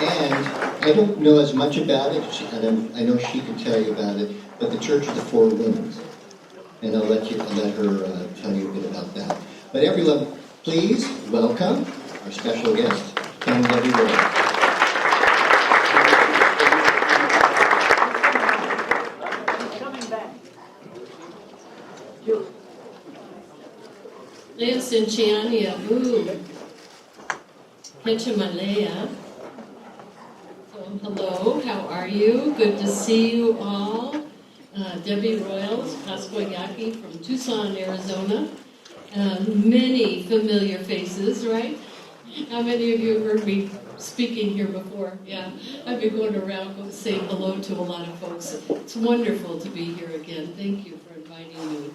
And I don't know as much about it, and I know she can tell you about it, but the Church of the Four Winds. And I'll let her tell you a bit about that. But everyone, please welcome our special guest, Canon Debbie Royals. Lea Cinciania, Hechamalea. So, hello, how are you? Good to see you all. Debbie Royals, Pasquayaki from Tucson, Arizona. Many familiar faces, right? How many of you have heard me speaking here before? Yeah, I've been going around saying hello to a lot of folks. It's wonderful to be here again. Thank you for inviting me.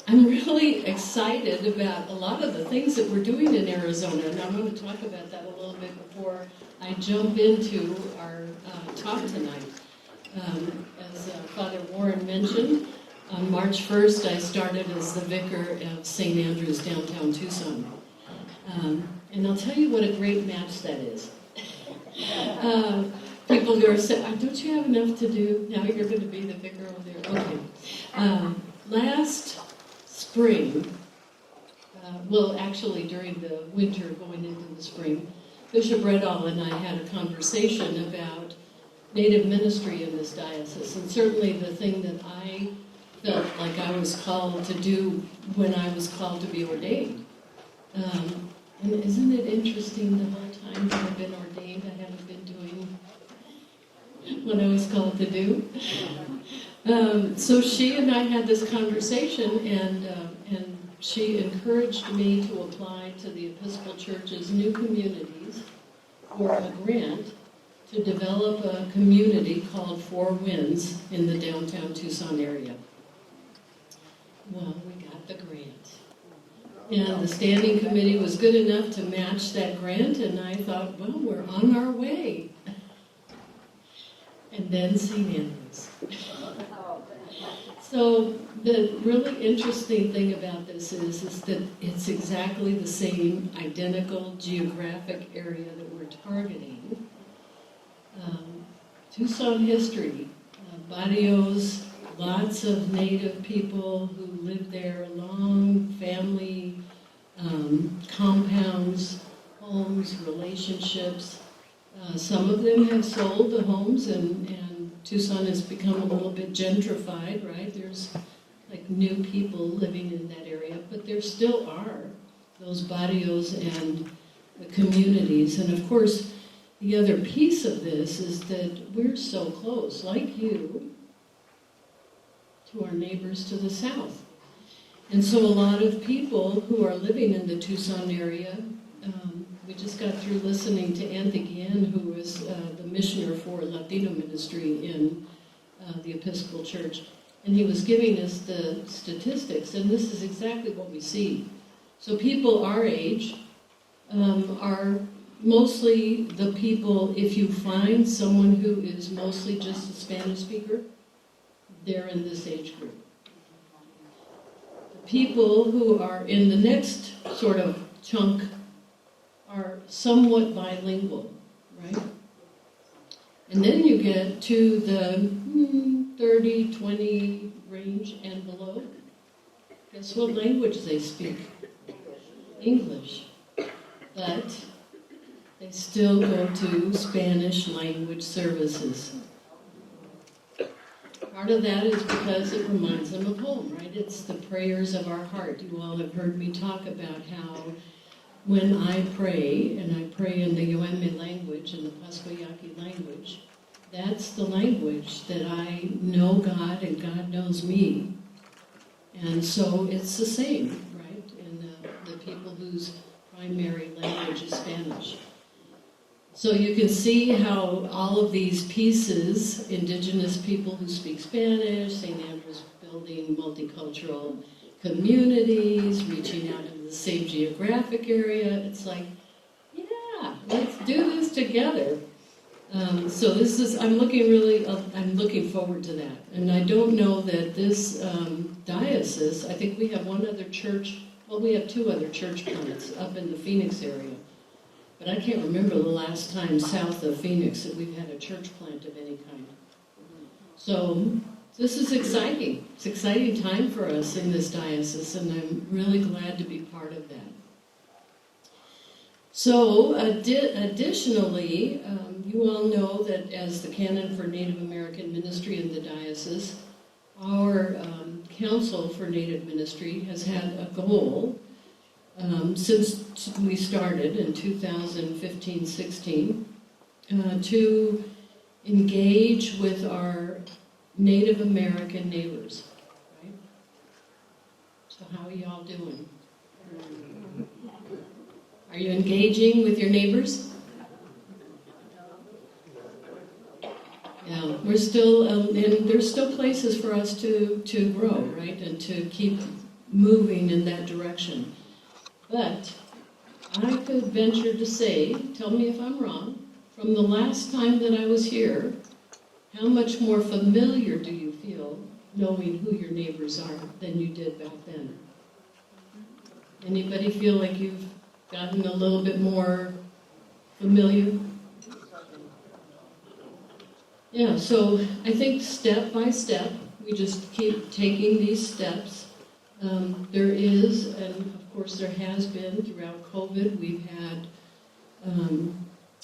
I'm really excited about a lot of the things that we're doing in Arizona, and I'm going to talk about that a little bit before I jump into our talk tonight. As Father Warren mentioned, on March 1st I started as the vicar of St. Andrews, downtown Tucson. And I'll tell you what a great match that is. People who are saying, don't you have enough to do? Now you're going to be the vicar over there. Okay. Last spring, actually during the winter going into the spring, Bishop Redall and I had a conversation about Native ministry in this diocese, and certainly the thing that I felt like I was called to do when I was called to be ordained. And isn't it interesting the whole time that I've been ordained, I haven't been doing what I was called to do? So she and I had this conversation, and she encouraged me to apply to the Episcopal Church's new communities for a grant to develop a community called Four Winds in the downtown Tucson area. Well, we got the grant. And the standing committee was good enough to match that grant, and I thought, well, we're on our way. And then St. Andrews. So the really interesting thing about this is that it's exactly the same identical geographic area that we're targeting. Tucson history, barrios, lots of native people who live there, long family compounds, homes, relationships. Some of them have sold the homes, and Tucson has become a little bit gentrified, right? There's like new people living in that area, but there still are those barrios and the communities. And of course, the other piece of this is that we're so close, like you, to our neighbors to the south. And so a lot of people who are living in the Tucson area, we just got through listening to Anthony Guillen, who was the missioner for Latino ministry in the Episcopal Church, and he was giving us the statistics, and this is exactly what we see. So people our age are mostly the people, if you find someone who is mostly just a Spanish speaker, they're in this age group. The people who are in the next sort of chunk are somewhat bilingual, right? And then you get to the 30, 20 range and below. Guess what language they speak? English. But they still go to Spanish language services. Part of that is because it reminds them of home, right? It's the prayers of our heart. You all have heard me talk about how when I pray, and I pray in the Yoeme language, in the Pasquayaki language, that's the language that I know God and God knows me. And so it's the same, right, in the people whose primary language is Spanish. So you can see how all of these pieces, indigenous people who speak Spanish, St. Andrews building multicultural communities, reaching out into the same geographic area, it's like, yeah, let's do this together. So this is, I'm looking forward to that. And I don't know that this diocese, I think we have one other church, well, we have two other church plants up in the Phoenix area. But I can't remember the last time south of Phoenix that we've had a church plant of any kind. So this is exciting. It's an exciting time for us in this diocese, and I'm really glad to be part of that. So additionally, you all know that as the Canon for Native American Ministry in the diocese, our Council for Native Ministry has had a goal since we started in 2015-16 to engage with our Native American neighbors, right? So how are y'all doing? Are you engaging with your neighbors? Yeah, we're still, and there's still places for us to grow, right? And to keep moving in that direction. But I could venture to say, tell me if I'm wrong, from the last time that I was here, how much more familiar do you feel knowing who your neighbors are than you did back then? Anybody feel like you've gotten a little bit more familiar? Yeah, so I think step by step, we just keep taking these steps. There is, and of course there has been throughout COVID, we've had,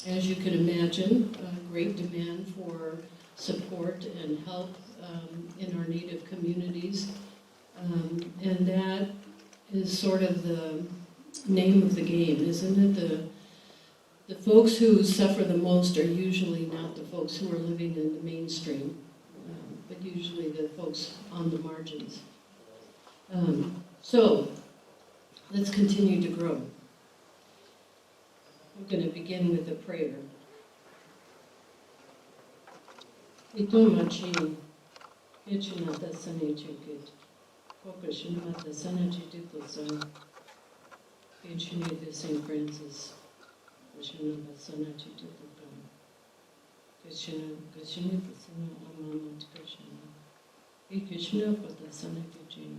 as you can imagine, a great demand for support and help in our Native communities. And that is sort of the name of the game, isn't it? The folks who suffer the most are usually not the folks who are living in the mainstream, but usually the folks on the margins. So, let's continue to grow. I'm going to begin with a prayer. Itomachi, Echinata Sanechikit, Kokashinata Sanachitikosan, Echinata St. Francis, Krishnata Sanachitikokan, Krishnata Sana Amamat Krishna, Krishna Pata Sanakichin,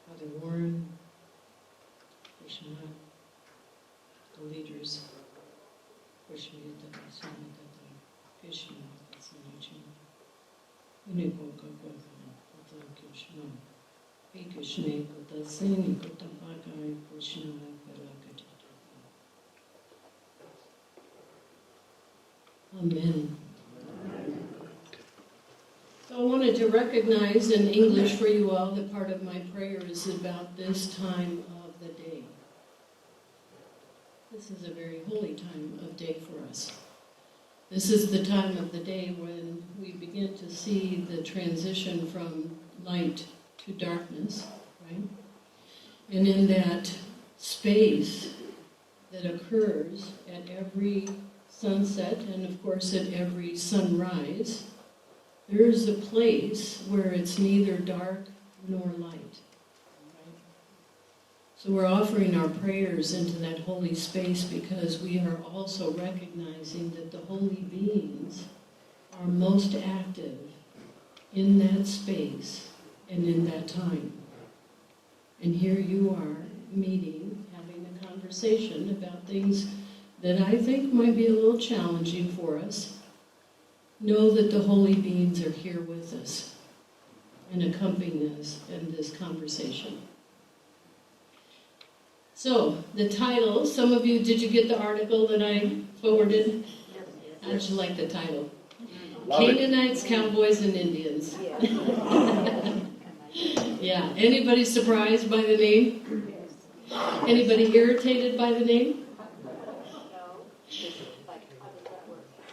Father Warren, Krishna, the leaders, Krishna Sanatata, Krishna Sanachin, Unikoka Kokan, Pata Krishna, Krishna Pata Sani Kotapakai, Krishna Parakati. Amen. So I wanted to recognize in English for you all that part of my prayer is about this time of the day. This is a very holy time of day for us. This is the time of the day when we begin to see the transition from light to darkness, right? And in that space that occurs at every sunset and of course at every sunrise, there's a place where it's neither dark nor light. Right? So we're offering our prayers into that holy space because we are also recognizing that the holy beings are most active in that space and in that time. And here you are meeting, having a conversation about things that I think might be a little challenging for us. Know that the holy beings are here with us and accompanying us in this conversation. So, the title, some of you, did you get the article that I forwarded? How'd you like the title? Canaanites, Cowboys, and Indians. Yeah, anybody surprised by the name? Anybody irritated by the name?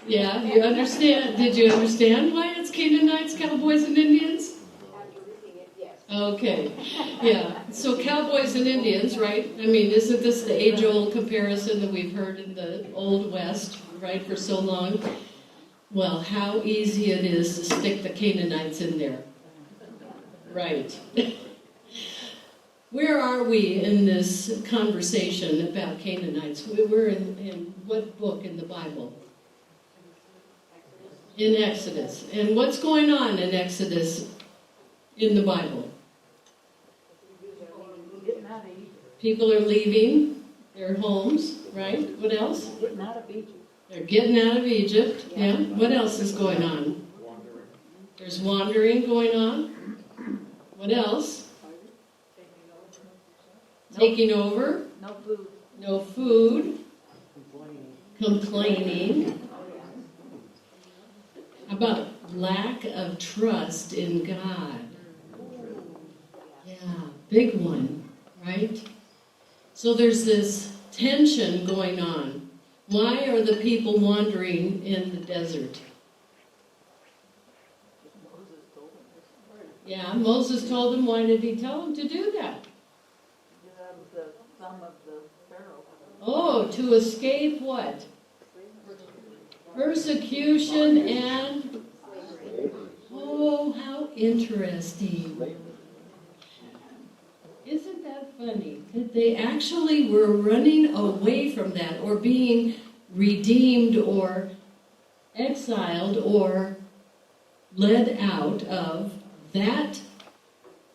Yeah, you understand? Did you understand why it's Canaanites, Cowboys, and Indians? Okay, yeah. So Cowboys and Indians, right? I mean, isn't this the age-old comparison that we've heard in the Old West, right, for so long? Well, how easy it is to stick the Canaanites in there. Right. Where are we in this conversation about Canaanites? We're in what book in the Bible? In Exodus. And what's going on in Exodus in the Bible? People are leaving. Their homes, right? What else? Getting out of Egypt. They're getting out of Egypt. Yeah. What else is going on? There's wandering going on. What else? Taking over. No food. No food. Complaining. How about lack of trust in God? Yeah, big one, right? So there's this tension going on. Why are the people wandering in the desert? Yeah, Moses told them. Why did he tell them to do that? Get out of the thumb of the Pharaoh. Oh, to escape what? Persecution and... Oh, how interesting. Isn't that funny? That they actually were running away from that, or being redeemed, or exiled, or led out of that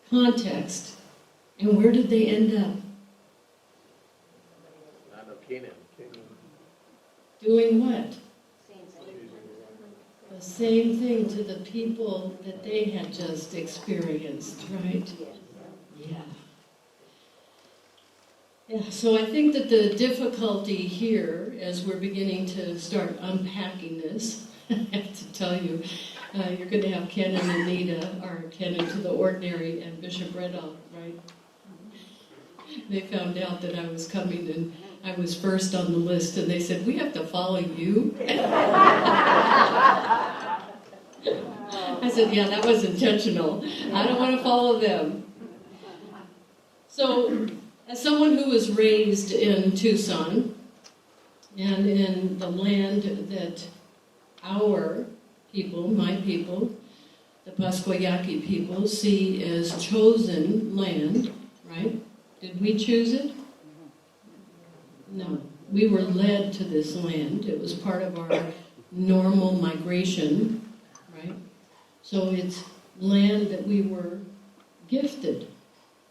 context. And where did they end up? Land of Canaan. Doing what? The same thing to the people that they had just experienced, right? Yeah. Yeah, so I think that the difficulty here, as we're beginning to start unpacking this, I have to tell you, you're going to have Ken and Anita, or Ken into the Ordinary, and Bishop Redall, right? They found out that I was coming, and I was first on the list, and they said, "We have to follow you." I said, "Yeah, that was intentional. I don't want to follow them." So, as someone who was raised in Tucson, and in the land that our people, my people, the Pasquayaki people, see as chosen land, right? Did we choose it? No. We were led to this land. It was part of our normal migration, right? So it's land that we were gifted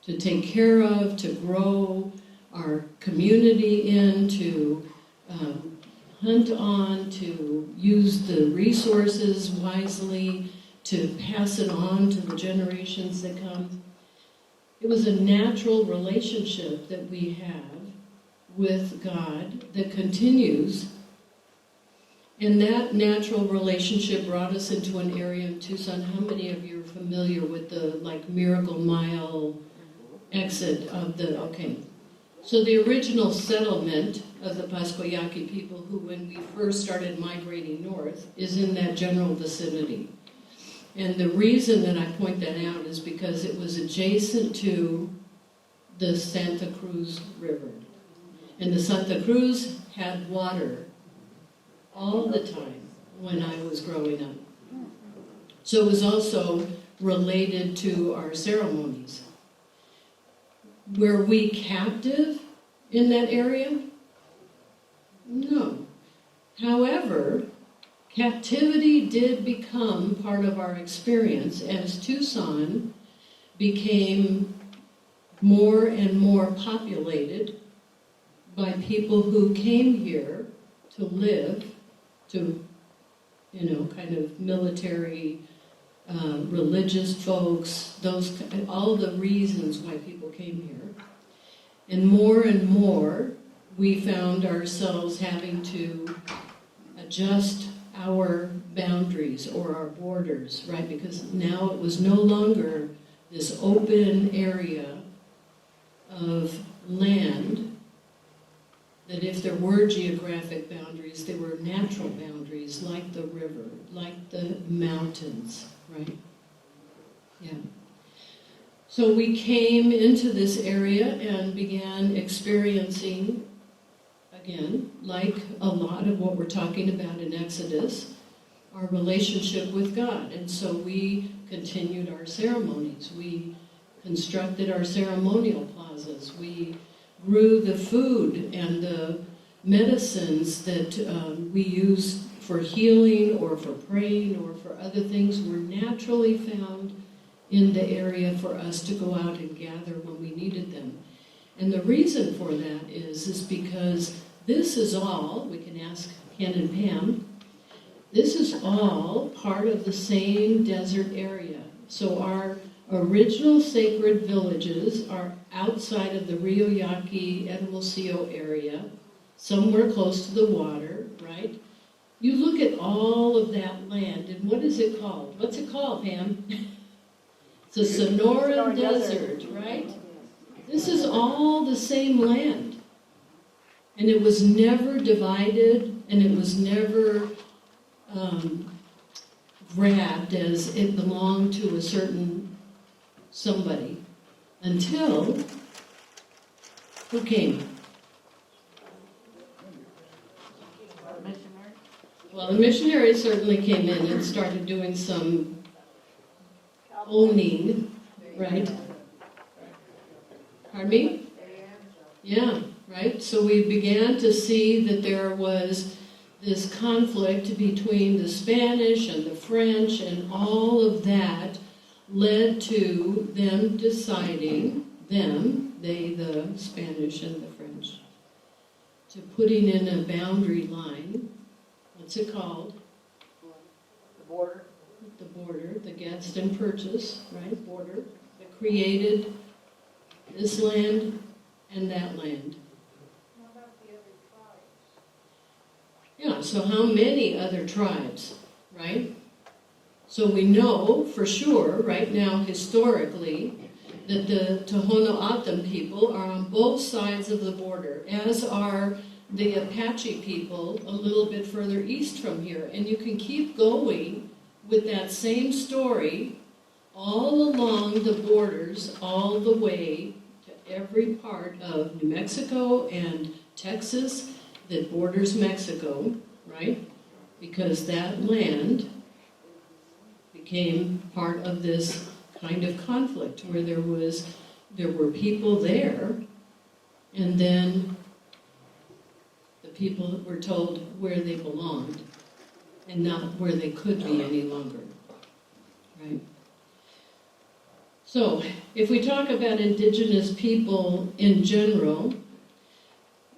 to take care of, to grow our community in, to hunt on, to use the resources wisely, to pass it on to the generations that come. It was a natural relationship that we have with God that continues. And that natural relationship brought us into an area in Tucson. How many of you are familiar with the Miracle Mile exit of the... Okay. So the original settlement of the Pasquayaki people, who when we first started migrating north, is in that general vicinity. And the reason that I point that out is because it was adjacent to the Santa Cruz River. And the Santa Cruz had water all the time when I was growing up. So it was also related to our ceremonies. Were we captive in that area? No. However, captivity did become part of our experience as Tucson became more and more populated by people who came here to live, to, kind of military, religious folks, all the reasons why people came here. And more, we found ourselves having to adjust our boundaries or our borders, right? Because now it was no longer this open area of land, that if there were geographic boundaries, they were natural boundaries, like the river, like the mountains, right? Yeah. So we came into this area and began experiencing, again, like a lot of what we're talking about in Exodus, our relationship with God. And so we continued our ceremonies. We constructed our ceremonial plazas. We grew the food and the medicines that we use for healing or for praying or for other things were naturally found in the area for us to go out and gather when we needed them. And the reason for that is because this is all, we can ask Ken and Pam, this is all part of the same desert area. So our original sacred villages are outside of the Rio Yaqui, Edwilcio area, somewhere close to the water, right? You look at all of that land, and what is it called? What's it called, Pam? It's a Sonoran Desert, right? This is all the same land. And it was never divided, and it was never grabbed as it belonged to a certain somebody until who came? Well, the missionaries certainly came in and started doing some owning, right? Pardon me? Yeah, right? So we began to see that there was this conflict between the Spanish and the French, and all of that led to them deciding, they, the Spanish and the French, to putting in a boundary line. What's it called? The border. The border, the Gadsden Purchase, right? Border that created this land and that land. Yeah, so how many other tribes, right? So we know for sure right now historically that the Tohono O'odham people are on both sides of the border, as are the Apache people a little bit further east from here. And you can keep going with that same story all along the borders, all the way to every part of New Mexico and Texas that borders Mexico, right? Because that land became part of this kind of conflict where there were people there, and then the people were told where they belonged and not where they could be any longer, right? So, if we talk about indigenous people in general,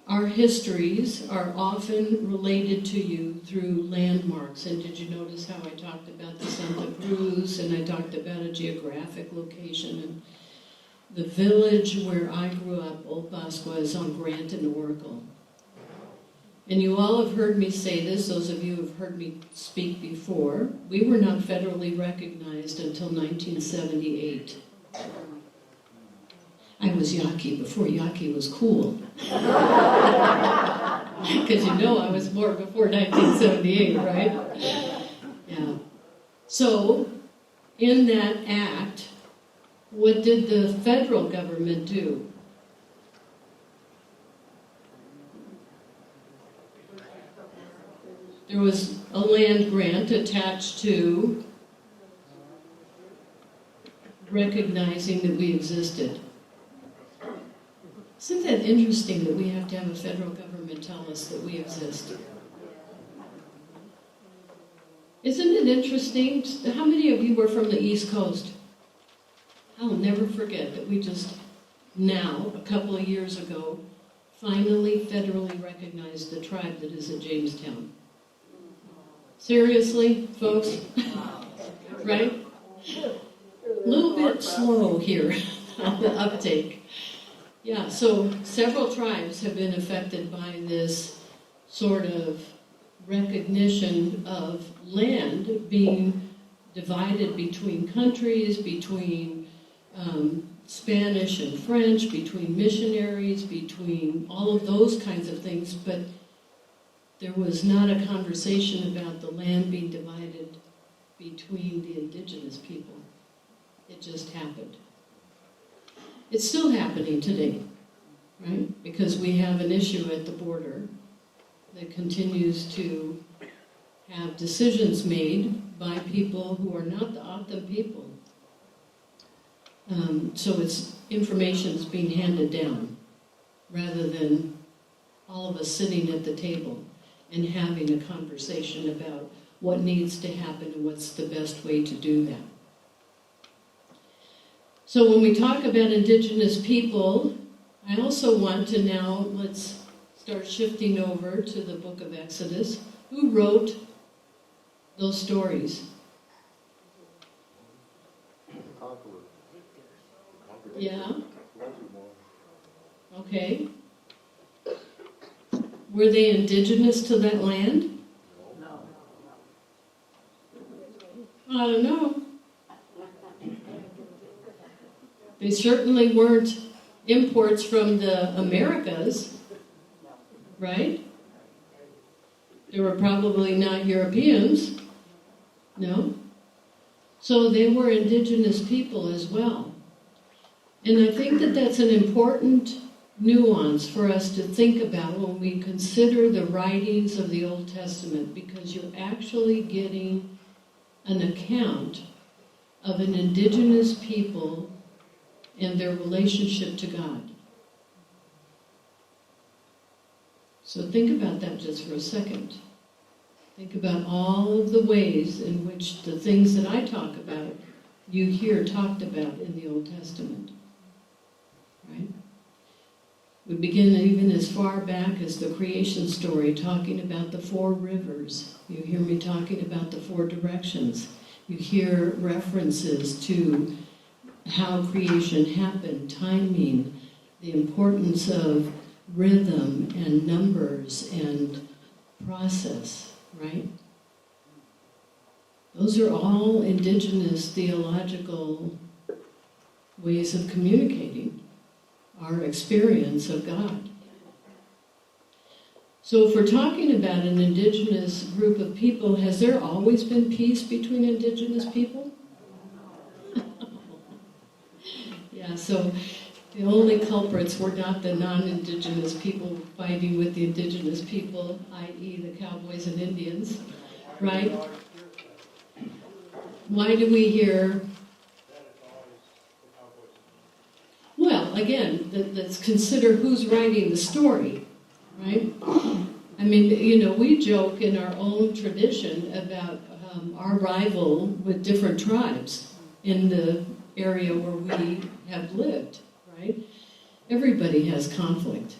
our histories are often related to you through landmarks. And did you notice how I talked about the Santa Cruz, and I talked about a geographic location? And the village where I grew up, Old Pascua, is on Grant and Oracle. And you all have heard me say this, those of you who have heard me speak before. We were not federally recognized until 1978. I was Yaqui before Yaqui was cool. Because you know I was born before 1978, right? Yeah. So, in that act, what did the federal government do? There was a land grant attached to recognizing that we existed. Isn't that interesting that we have to have a federal government tell us that we exist? Isn't it interesting? How many of you were from the East Coast? I'll never forget that we just now, a couple of years ago, finally federally recognized the tribe that is at Jamestown. Seriously, folks? Right? A little bit slow here on the uptake. Yeah, so several tribes have been affected by this sort of recognition of land being divided between countries, between Spanish and French, between missionaries, between all of those kinds of things, but there was not a conversation about the land being divided between the indigenous people. It just happened. It's still happening today, right? Because we have an issue at the border that continues to have decisions made by people who are not the O'odham people. So it's information is being handed down rather than all of us sitting at the table and having a conversation about what needs to happen and what's the best way to do that. So when we talk about indigenous people, I also want to now, let's start shifting over to the book of Exodus. Who wrote those stories? Yeah? Okay. Were they indigenous to that land? No. I don't know. They certainly weren't imports from the Americas, right? They were probably not Europeans, no? So they were indigenous people as well. And I think that that's an important nuance for us to think about when we consider the writings of the Old Testament, because you're actually getting an account of an indigenous people and their relationship to God. So think about that just for a second. Think about all of the ways in which the things that I talk about, you hear talked about in the Old Testament. Right? We begin even as far back as the creation story, talking about the 4 rivers. You hear me talking about the 4 directions. You hear references to how creation happened, timing, the importance of rhythm and numbers and process, right? Those are all indigenous theological ways of communicating our experience of God. So if we're talking about an indigenous group of people, has there always been peace between indigenous people? Yeah, so the only culprits were not the non-indigenous people fighting with the indigenous people, i.e. the Cowboys and Indians, right? Why do we hear... Well, again, let's consider who's writing the story, right? I mean, we joke in our own tradition about our rival with different tribes in the area where we have lived, right? Everybody has conflict.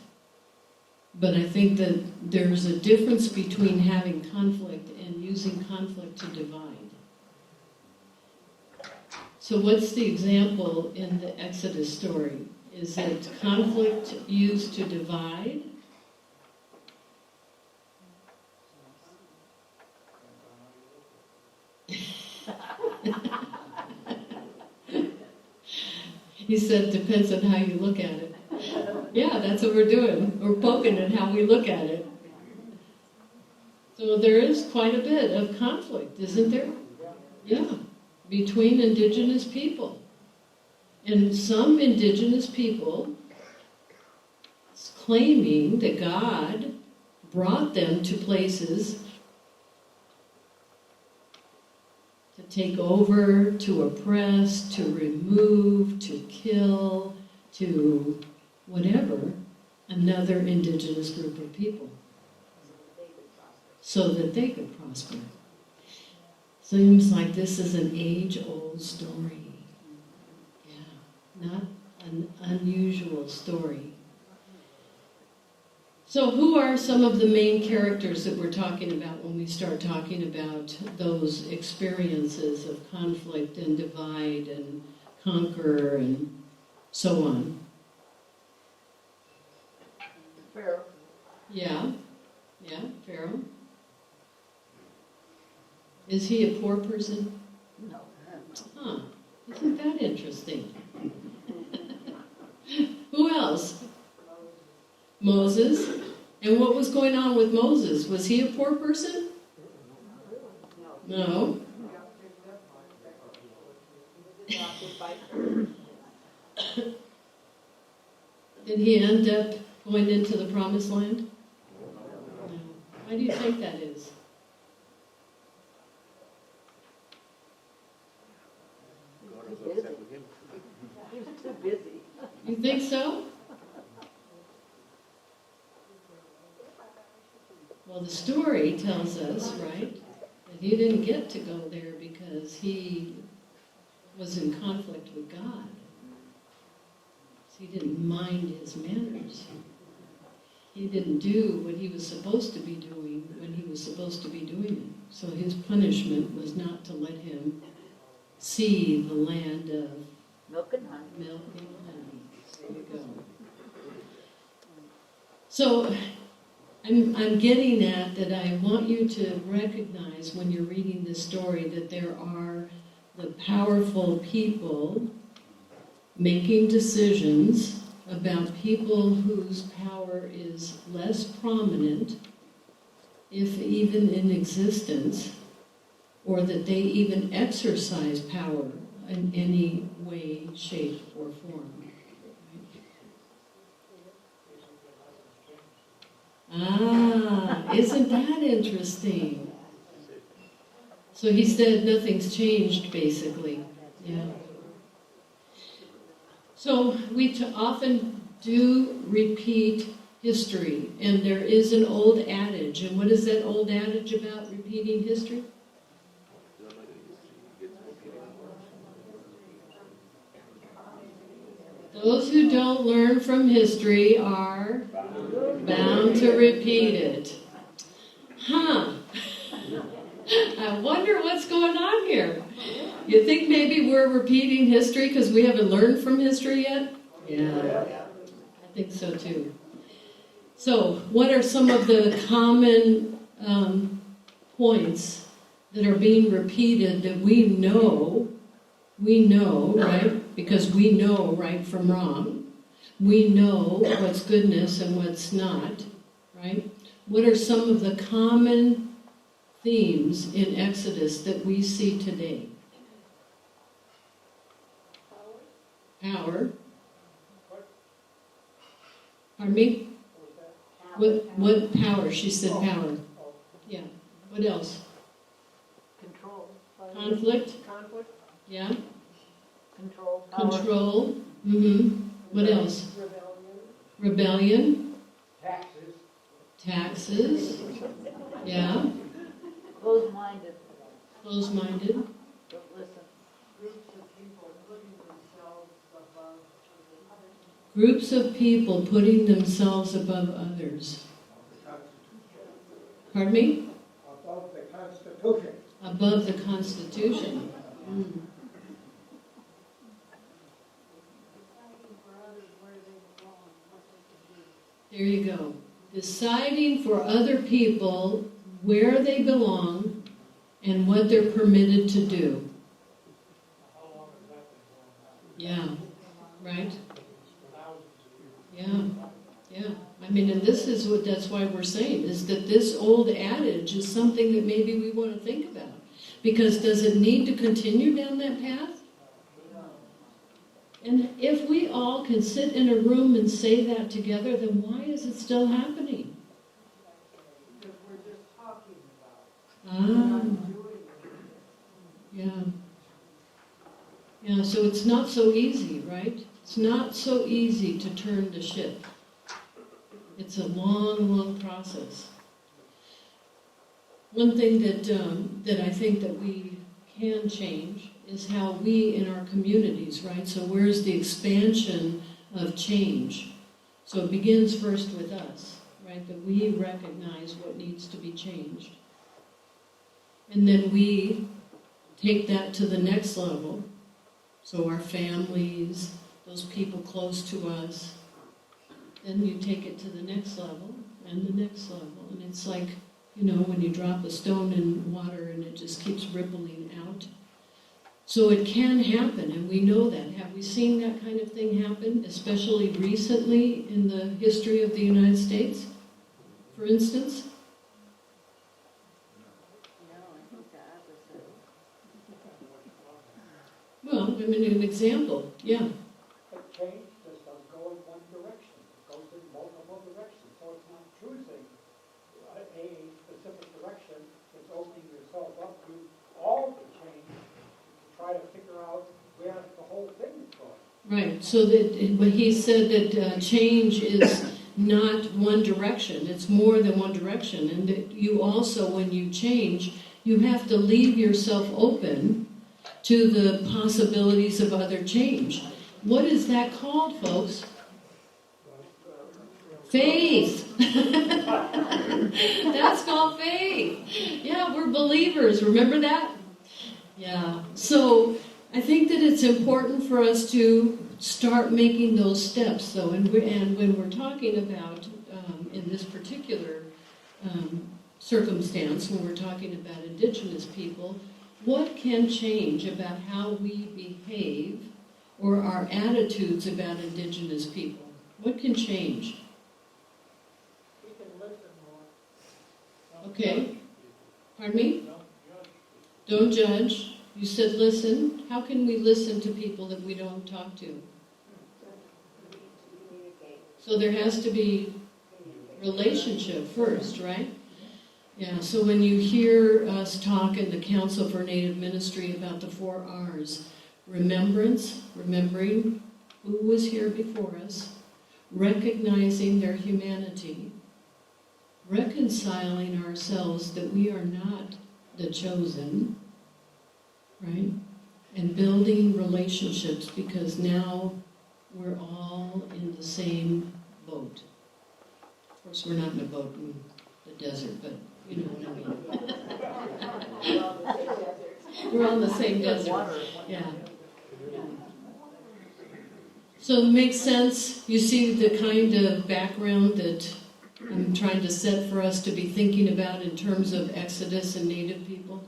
But I think that there's a difference between having conflict and using conflict to divide. So what's the example in the Exodus story? Is it conflict used to divide? He said, depends on how you look at it. Yeah, that's what we're doing. We're poking at how we look at it. So there is quite a bit of conflict, isn't there? Yeah, between indigenous people. And some indigenous people claiming that God brought them to places to take over, to oppress, to remove, to kill, to whatever, another indigenous group of people, so that they could prosper. Seems like this is an age-old story. Yeah, not an unusual story. So who are some of the main characters that we're talking about when we start talking about those experiences of conflict and divide and conquer and so on? Pharaoh. Yeah, Pharaoh. Is he a poor person? No. Huh, isn't that interesting? Who else? Moses. And what was going on with Moses? Was he a poor person? No. Did he end up going into the promised land? No. Why do you think that is? He was too busy. You think so? Well, the story tells us, right, that he didn't get to go there because he was in conflict with God. He didn't mind his manners. He didn't do what he was supposed to be doing when he was supposed to be doing it. So his punishment was not to let him see the land of Milk and honey. milk and honey. There you go. So I'm getting at that I want you to recognize when you're reading this story that there are the powerful people making decisions about people whose power is less prominent, if even in existence, or that they even exercise power in any way, shape, or form. Ah, isn't that interesting? So he said nothing's changed, basically. Yeah. So we often do repeat history, and there is an old adage. And what is that old adage about repeating history? Those who don't learn from history are bound to repeat it. Huh. I wonder what's going on here. You think maybe we're repeating history because we haven't learned from history yet? Yeah, I think so too. So, what are some of the common points that are being repeated that we know, right? Because we know right from wrong. We know what's goodness and what's not, right? What are some of the common themes in Exodus that we see today? Power. Pardon me? What power? She said power. Yeah. What else? Control. Conflict? Yeah. Control. Power. Control. Mm-hmm. What else? Rebellion. Taxes. Yeah. Closed-minded. Closed-minded. Don't listen. Groups of people putting themselves above others. Pardon me? Above the Constitution. Above the Constitution. Mm. There you go. Deciding for other people where they belong and what they're permitted to do. Yeah, right? Yeah, yeah. I mean, and that's why we're saying, is that this old adage is something that maybe we want to think about. Because does it need to continue down that path? And if we all can sit in a room and say that together, then why is it still happening? Because we're just talking about it. Ah, We're not doing it. yeah. Yeah, so it's not so easy, right? It's not so easy to turn the ship. It's a long, long process. One thing that I think that we can change is how we in our communities, right? So where's the expansion of change? So it begins first with us, right? That we recognize what needs to be changed. And then we take that to the next level. So our families, those people close to us, then you take it to the next level and the next level. And it's like, when you drop a stone in water and it just keeps rippling out. So it can happen, and we know that. Have we seen that kind of thing happen, especially recently in the history of the United States, for instance? No, I think the opposite. Well, I mean, an example, yeah. But change just doesn't go in one direction. It goes in multiple directions. So it's not choosing a specific direction. It's opening yourself up to all the change to try to figure out where the whole thing is going. Right, so but he said that change is not one direction, it's more than one direction, and that you also, when you change, you have to leave yourself open to the possibilities of other change. What is that called, folks? Faith. That's called faith. Yeah, we're believers. Remember that? Yeah. So I think that it's important for us to start making those steps, though. And when we're talking about, in this particular circumstance, when we're talking about Indigenous people, what can change about how we behave or our attitudes about Indigenous people? What can change? You can listen more. Okay. Pardon me? Don't judge. You said listen. How can we listen to people that we don't talk to? So there has to be relationship first, right? Yeah, so when you hear us talk in the Council for Native Ministry about the 4 R's, remembrance, remembering who was here before us, recognizing their humanity, reconciling ourselves that we are not the chosen, right? And building relationships, because now we're all in the same boat. Of course, we're not in a boat in the desert, but you know what I mean. We're on the same desert. Yeah. So it makes sense. You see the kind of background that I'm trying to set for us to be thinking about in terms of Exodus and Native people.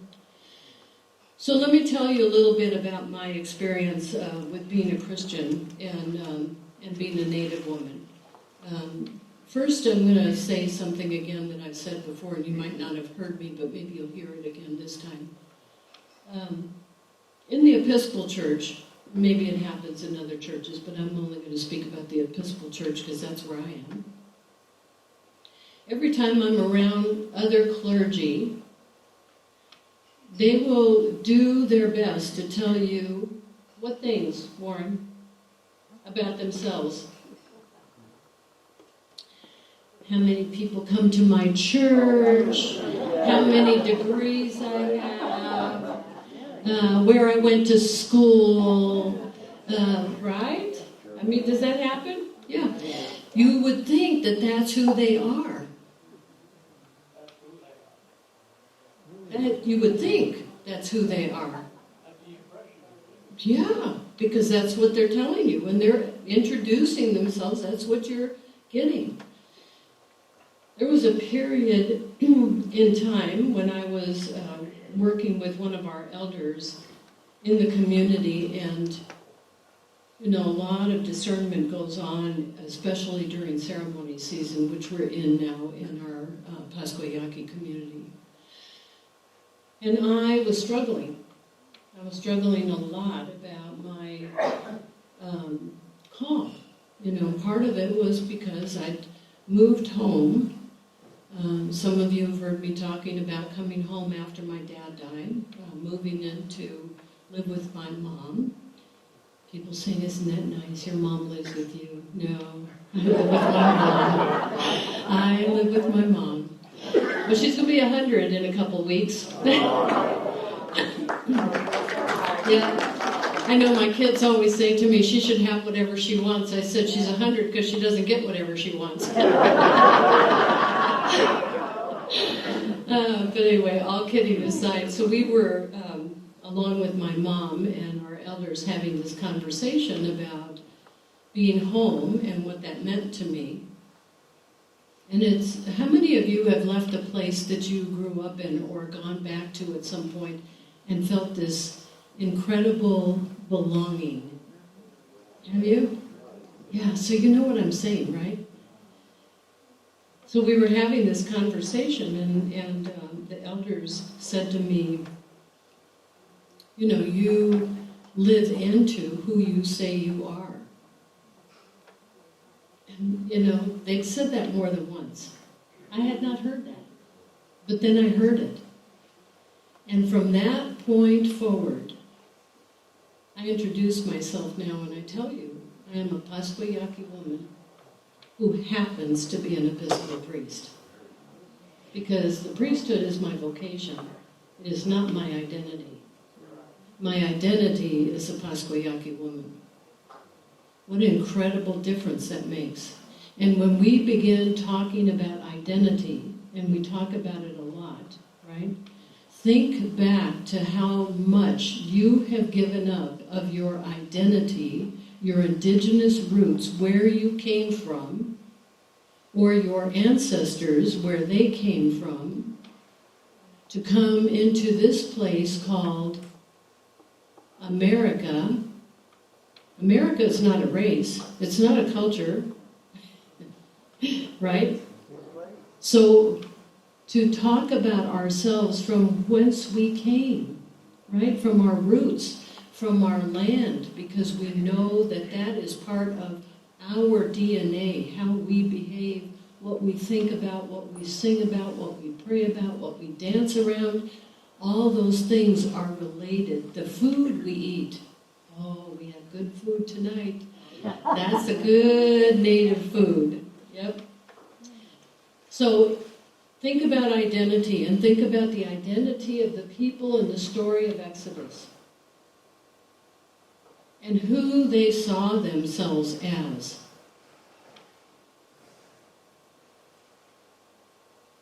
So let me tell you a little bit about my experience with being a Christian and being a Native woman. First, I'm going to say something again that I've said before, and you might not have heard me, but maybe you'll hear it again this time. In the Episcopal Church, maybe it happens in other churches, but I'm only going to speak about the Episcopal Church because that's where I am. Every time I'm around other clergy, they will do their best to tell you what things, Warren, about themselves. How many people come to my church, how many degrees I have, where I went to school, right? I mean, does that happen? Yeah. You would think that that's who they are. You would think that's who they are. Yeah, because that's what they're telling you. When they're introducing themselves, that's what you're getting. There was a period in time when I was working with one of our elders in the community, and you know, a lot of discernment goes on, especially during ceremony season, which we're in now in our Pasquayaki community. And I was struggling. I was struggling a lot about my call. You know, part of it was because I'd moved home. Some of you have heard me talking about coming home after my dad died, moving in to live with my mom. People saying, isn't that nice? Your mom lives with you. No, I live with my mom. I live with my mom. But she's going to be 100 in a couple weeks. Yeah. I know my kids always say to me, she should have whatever she wants. I said she's 100 because she doesn't get whatever she wants. But anyway, all kidding aside, so we were, along with my mom and our elders, having this conversation about being home and what that meant to me. And it's, how many of you have left a place that you grew up in or gone back to at some point and felt this incredible belonging? Have you? Yeah, so you know what I'm saying, right? So we were having this conversation, and the elders said to me, you know, you live into who you say you are. And, you know, they'd said that more than once. I had not heard that. But then I heard it. And from that point forward, I introduce myself now and I tell you, I am a Pasquayaki woman who happens to be an Episcopal priest. Because the priesthood is my vocation. It is not my identity. My identity is a Pasquayaki woman. What an incredible difference that makes. And when we begin talking about identity, and we talk about it a lot, right? Think back to how much you have given up of your identity, your indigenous roots, where you came from, or your ancestors, where they came from, to come into this place called America. America is not a race. It's not a culture. Right? So, to talk about ourselves from whence we came, right? From our roots, from our land, because we know that that is part of our DNA, how we behave, what we think about, what we sing about, what we pray about, what we dance around. All those things are related. The food we eat. Oh, we have good food tonight. That's a good native food. Yep. So think about identity, and think about the identity of the people in the story of Exodus and who they saw themselves as.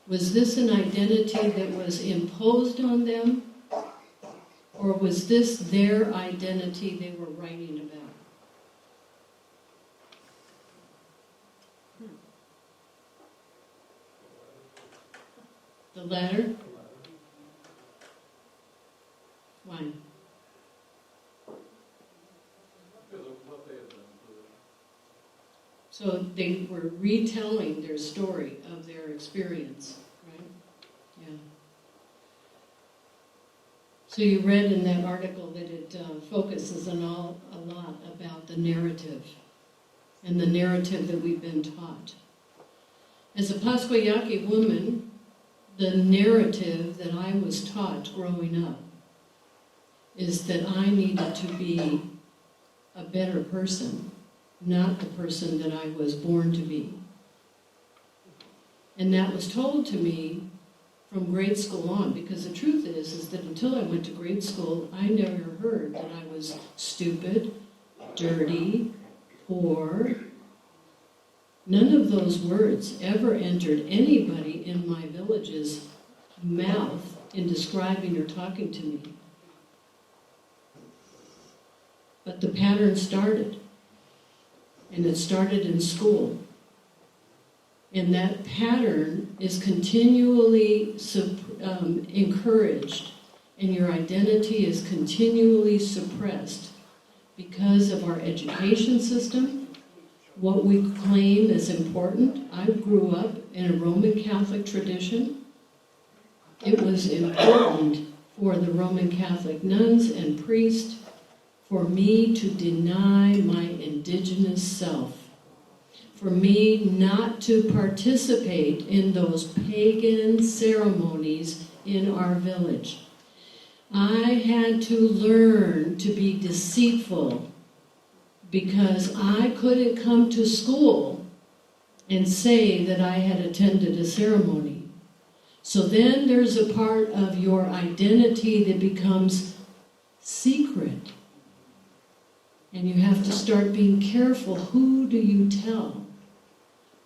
Was this an identity that was imposed on them, or was this their identity they were writing about? The latter? Why? So they were retelling their story of their experience, right? Yeah. So you read in that article that it focuses a lot about the narrative and the narrative that we've been taught. As a Pasquayaki woman, the narrative that I was taught growing up is that I needed to be a better person, not the person that I was born to be. And that was told to me from grade school on, because the truth is that until I went to grade school, I never heard that I was stupid, dirty, poor. None of those words ever entered anybody in my village's mouth in describing or talking to me. But the pattern started, and it started in school. And that pattern is continually encouraged, and your identity is continually suppressed because of our education system, what we claim is important. I grew up in a Roman Catholic tradition. It was important for the Roman Catholic nuns and priests for me to deny my indigenous self, for me not to participate in those pagan ceremonies in our village. I had to learn to be deceitful because I couldn't come to school and say that I had attended a ceremony. So then there's a part of your identity that becomes secret. And you have to start being careful. Who do you tell?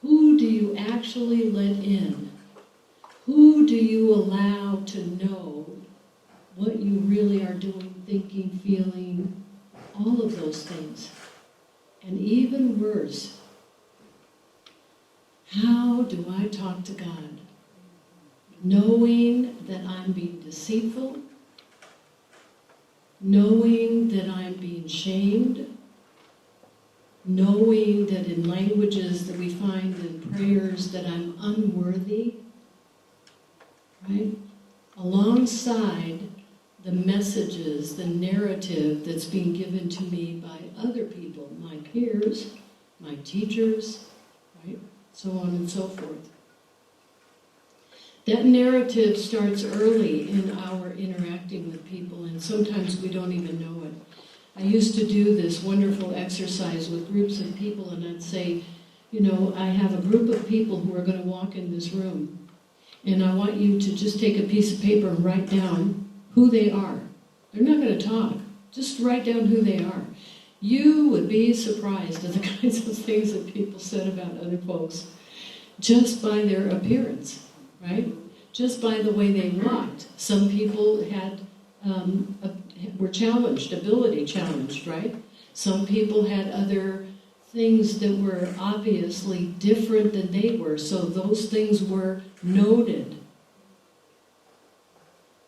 Who do you actually let in? Who do you allow to know what you really are doing, thinking, feeling, all of those things? And even worse, how do I talk to God? Knowing that I'm being deceitful, knowing that I'm being shamed, knowing that in languages that we find in prayers that I'm unworthy, right? Alongside the messages, the narrative that's being given to me by other people, my peers, my teachers, right? So on and so forth. That narrative starts early in our interacting with people, and sometimes we don't even know it. I used to do this wonderful exercise with groups of people, and I'd say, you know, I have a group of people who are going to walk in this room, and I want you to just take a piece of paper and write down who they are. They're not going to talk. Just write down who they are. You would be surprised at the kinds of things that people said about other folks just by their appearance, right? Just by the way they walked. Some people were challenged, ability challenged, right? Some people had other things that were obviously different than they were, so those things were noted.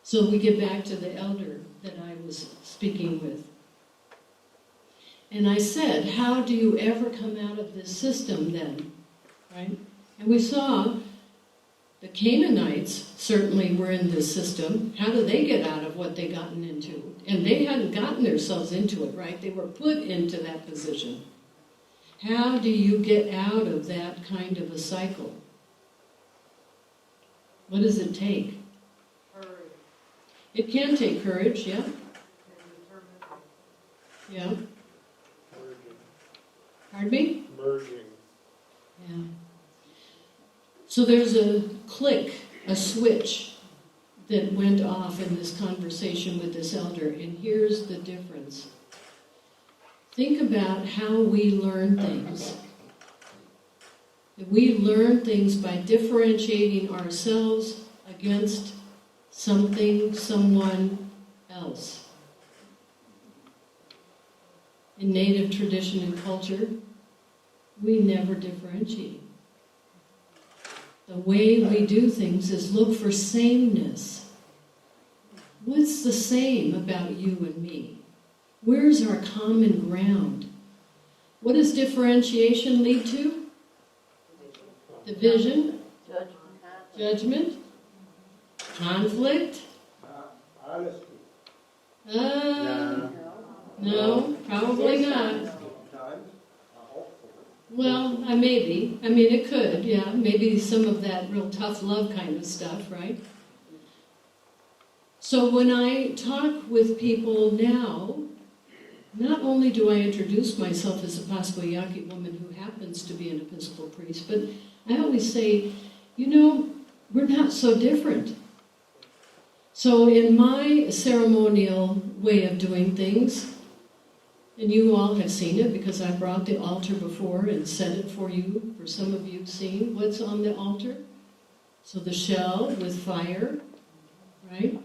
So we get back to the elder that I was speaking with. And I said, how do you ever come out of this system then? Right? And we saw the Canaanites certainly were in this system. How do they get out of what they gotten into? And they hadn't gotten themselves into it, right? They were put into that position. How do you get out of that kind of a cycle? What does it take? Courage. It can take courage, yeah? And determination. Yeah. Merging. Pardon me? Merging. Yeah. So there's a click, a switch that went off in this conversation with this elder, and here's the difference. Think about how we learn things. We learn things by differentiating ourselves against something, someone else. In native tradition and culture, we never differentiate. The way we do things is look for sameness. What's the same about you and me? Where's our common ground? What does differentiation lead to? Division, judgment, conflict. Honesty. No, probably not. Times, hopefully. Well, maybe. I mean, it could, yeah. Maybe some of that real tough love kind of stuff, right? So when I talk with people now, not only do I introduce myself as a Pasquayaki woman who happens to be an Episcopal priest, but I always say, we're not so different. So in my ceremonial way of doing things, and you all have seen it because I brought the altar before and set it for you. For some of you have seen what's on the altar. So the shell with fire, right?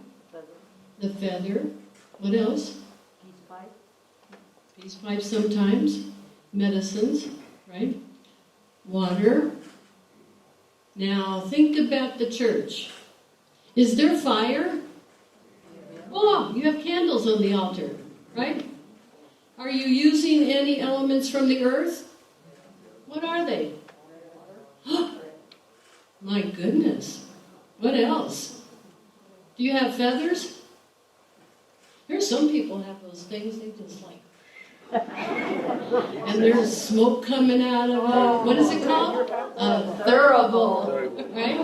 The feather. What else? Peace pipe. Peace pipe sometimes. Medicines, right? Water. Now think about the church. Is there fire? Oh, you have candles on the altar, right? Are you using any elements from the earth? What are they? My goodness. What else? Do you have feathers? There's some people have those things, they just like... and there's smoke coming out of it. What is it called? A thurible, right?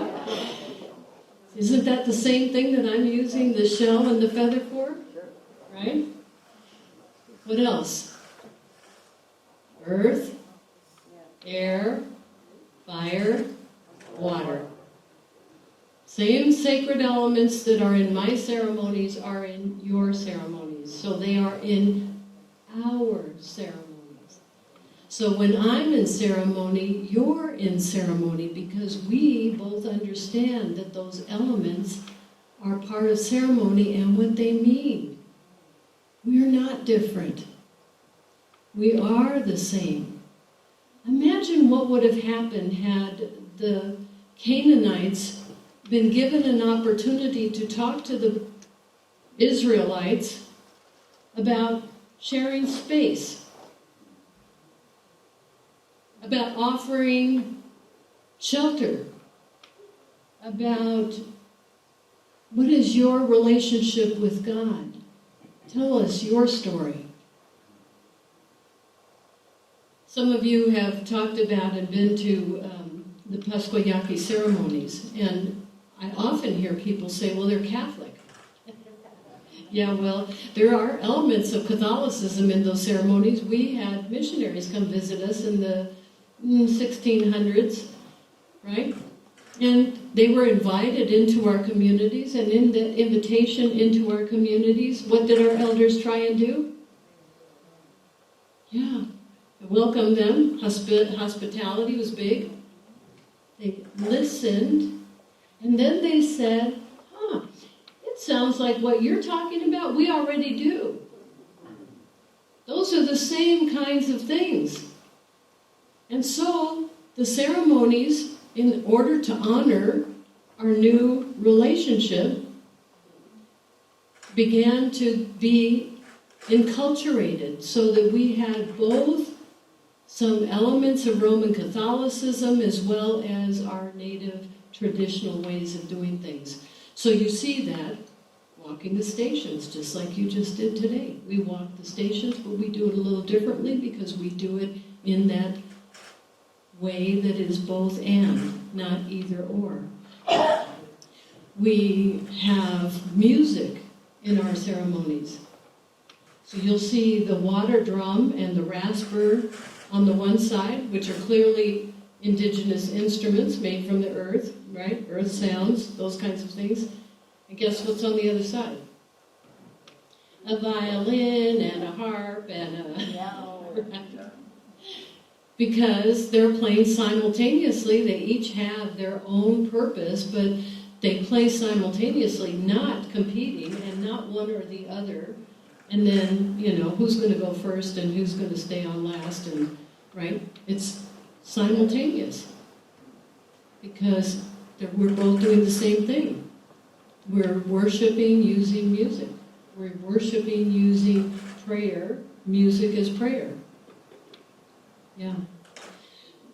Isn't that the same thing that I'm using the shell and the feather for? Right? What else? Earth, air, fire, water. Same sacred elements that are in my ceremonies are in your ceremonies. So they are in our ceremonies. So when I'm in ceremony, you're in ceremony because we both understand that those elements are part of ceremony and what they mean. We're not different. We are the same. Imagine what would have happened had the Canaanites been given an opportunity to talk to the Israelites about sharing space, about offering shelter, about what is your relationship with God. Tell us your story. Some of you have talked about and been to the Pasquayaki ceremonies, and I often hear people say, well, they're Catholic. Yeah, well, there are elements of Catholicism in those ceremonies. We had missionaries come visit us in the 1600s, right? And they were invited into our communities, and in the invitation into our communities, what did our elders try and do? Yeah. I welcomed them. Hospitality was big. They listened. And then they said, it sounds like what you're talking about, we already do. Those are the same kinds of things. And so the ceremonies, in order to honor our new relationship, began to be enculturated so that we had both some elements of Roman Catholicism as well as our native traditional ways of doing things. So you see that walking the stations, just like you just did today. We walk the stations, but we do it a little differently because we do it in that way that is both and, not either or. We have music in our ceremonies. So you'll see the water drum and the rasper on the one side, which are clearly indigenous instruments made from the earth, right? Earth sounds, those kinds of things. And guess what's on the other side? A violin and a harp and a... Because they're playing simultaneously. They each have their own purpose, but they play simultaneously, not competing and not one or the other. And then, who's going to go first and who's going to stay on last, and right? It's simultaneous because we're both doing the same thing. We're worshiping using music. We're worshiping using prayer. Music is prayer. Yeah.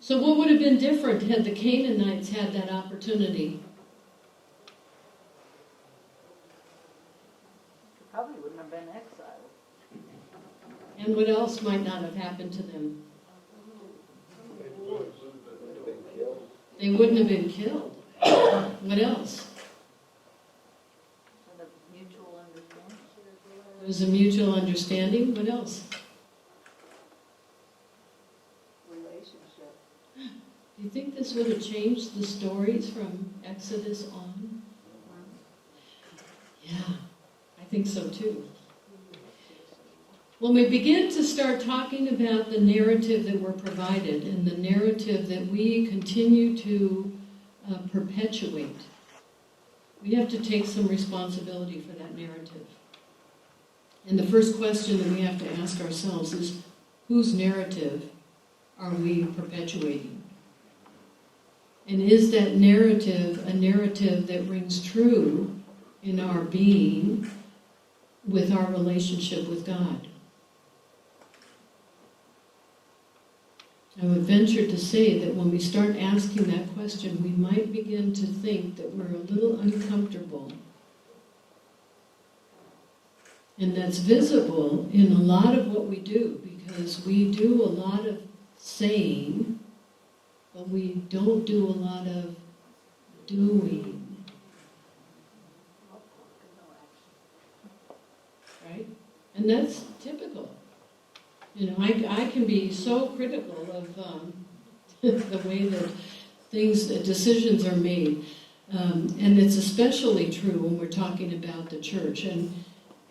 So what would have been different had the Canaanites had that opportunity? Probably wouldn't have been exiled. And what else might not have happened to them? They wouldn't have been killed. What else? And a mutual understanding. There was a mutual understanding. What else? Relationship. Do you think this would have changed the stories from Exodus on? Yeah, I think so too. When we begin to start talking about the narrative that we're provided and the narrative that we continue to perpetuate, we have to take some responsibility for that narrative. And the first question that we have to ask ourselves is, whose narrative are we perpetuating? And is that narrative a narrative that rings true in our being with our relationship with God? I would venture to say that when we start asking that question, we might begin to think that we're a little uncomfortable. And that's visible in a lot of what we do, because we do a lot of saying, but we don't do a lot of doing. Right? And that's typical. I can be so critical of the way that decisions are made. And it's especially true when we're talking about the church. And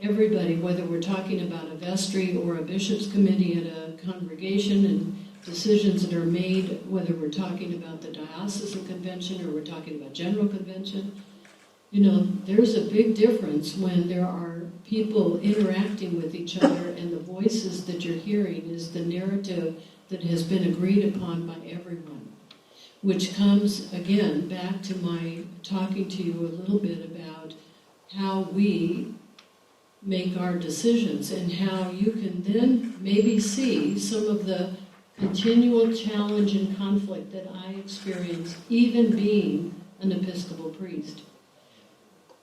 everybody, whether we're talking about a vestry or a bishop's committee at a congregation, and decisions that are made, whether we're talking about the diocesan convention or we're talking about general convention, there's a big difference when there are people interacting with each other and the voices that you're hearing is the narrative that has been agreed upon by everyone. Which comes, again, back to my talking to you a little bit about how we make our decisions and how you can then maybe see some of the continual challenge and conflict that I experience, even being an Episcopal priest.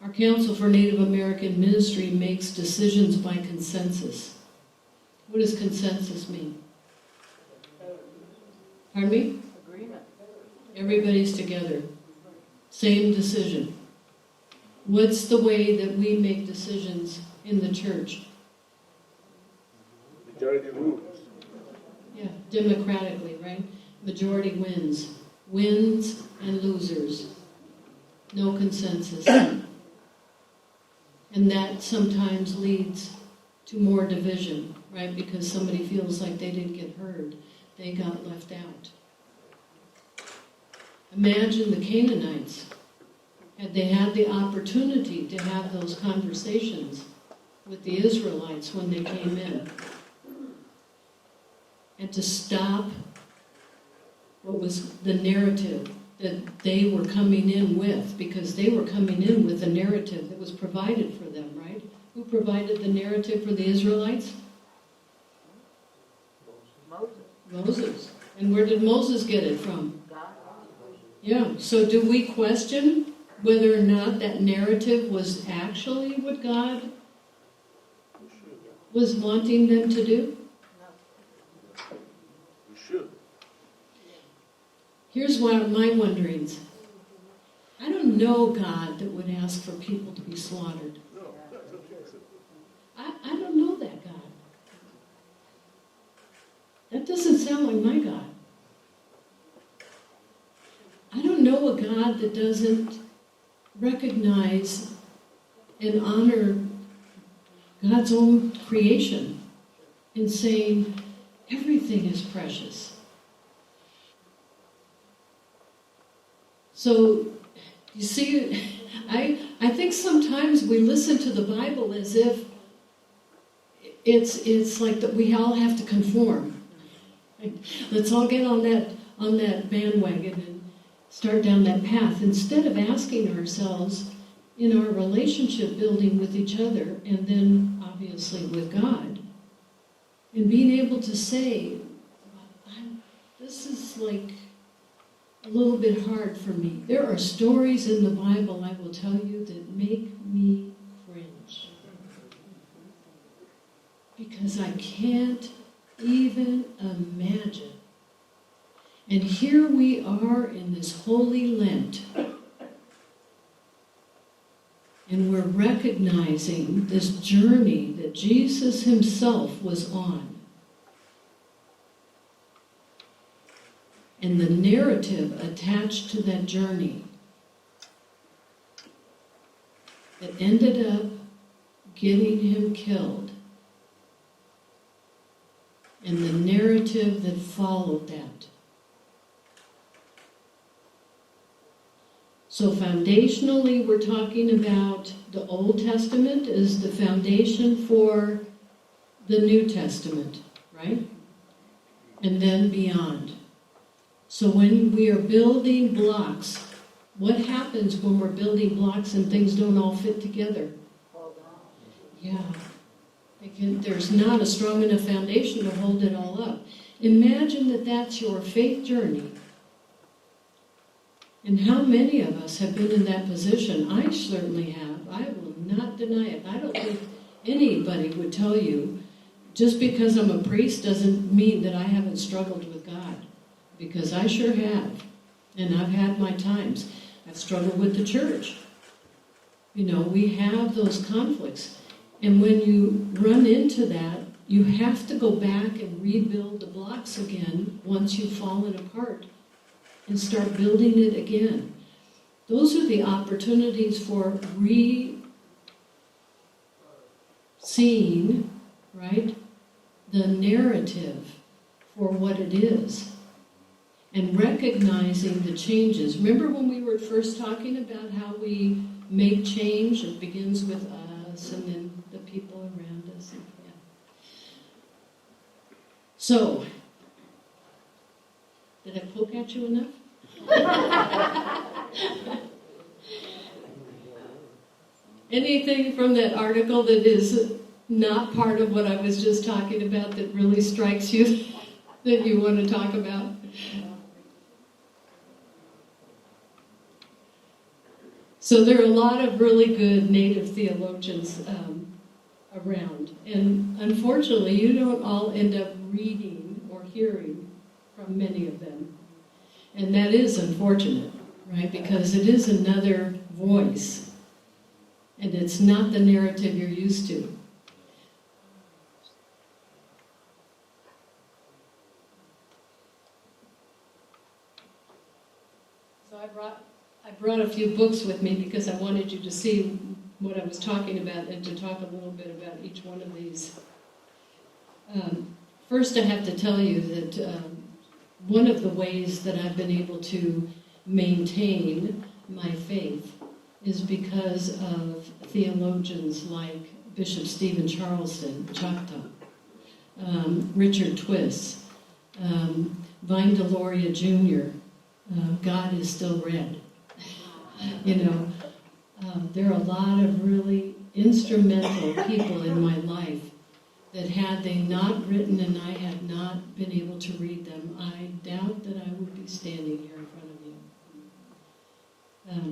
Our Council for Native American Ministry makes decisions by consensus. What does consensus mean? Pardon me? Agreement. Everybody's together. Same decision. What's the way that we make decisions in the church? Majority rules. Yeah, democratically, right? Majority wins. Wins and losers. No consensus. And that sometimes leads to more division. right? Because somebody feels like they didn't get heard. They got left out. Imagine the Canaanites. Had they had the opportunity to have those conversations with the Israelites when they came in, and to stop what was the narrative that they were coming in with, because they were coming in with a narrative that was provided for them, right? Who provided the narrative for the Israelites? Moses. And where did Moses get it from? Yeah, so do we question whether or not that narrative was actually what God was wanting them to do? We should. Here's one of my wonderings. I don't know God that would ask for people to be slaughtered. No, that's objective. I don't know that God. That doesn't sound like my God. I don't know a God that doesn't recognize and honor God's own creation in saying everything is precious. So, you see, I think sometimes we listen to the Bible as if it's like that we all have to conform. Let's all get on that bandwagon and start down that path, instead of asking ourselves in our relationship building with each other, and then obviously with God, and being able to say, this is like a little bit hard for me. There are stories in the Bible, I will tell you, that make me cringe. Because I can't even imagine. And here we are in this Holy Lent. And we're recognizing this journey that Jesus himself was on. And the narrative attached to that journey that ended up getting him killed. And the narrative that followed that. So foundationally, we're talking about the Old Testament as the foundation for the New Testament, right? And then beyond. So when we are building blocks, what happens when we're building blocks and things don't all fit together? Yeah. There's not a strong enough foundation to hold it all up. Imagine that that's your faith journey. And how many of us have been in that position? I certainly have. I will not deny it. I don't think anybody would tell you, just because I'm a priest doesn't mean that I haven't struggled with God. Because I sure have. And I've had my times. I've struggled with the church. You know, we have those conflicts. And when you run into that, you have to go back and rebuild the blocks again once you've fallen apart and start building it again. Those are the opportunities for seeing, right, the narrative for what it is. And recognizing the changes. Remember when we were first talking about how we make change? It begins with us and then the people around us. And, yeah. So, did I poke at you enough? Anything from that article that is not part of what I was just talking about that really strikes you that you want to talk about? So there are a lot of really good native theologians around. And unfortunately, you don't all end up reading or hearing from many of them. And that is unfortunate, right? Because it is another voice. And it's not the narrative you're used to. So I brought a few books with me because I wanted you to see what I was talking about and to talk a little bit about each one of these. First, I have to tell you that one of the ways that I've been able to maintain my faith is because of theologians like Bishop Stephen Charleston, Choctaw, Richard Twiss, Vine Deloria Jr., God is still red. There are a lot of really instrumental people in my life that had they not written and I had not been able to read them, I doubt that I would be standing here in front of you.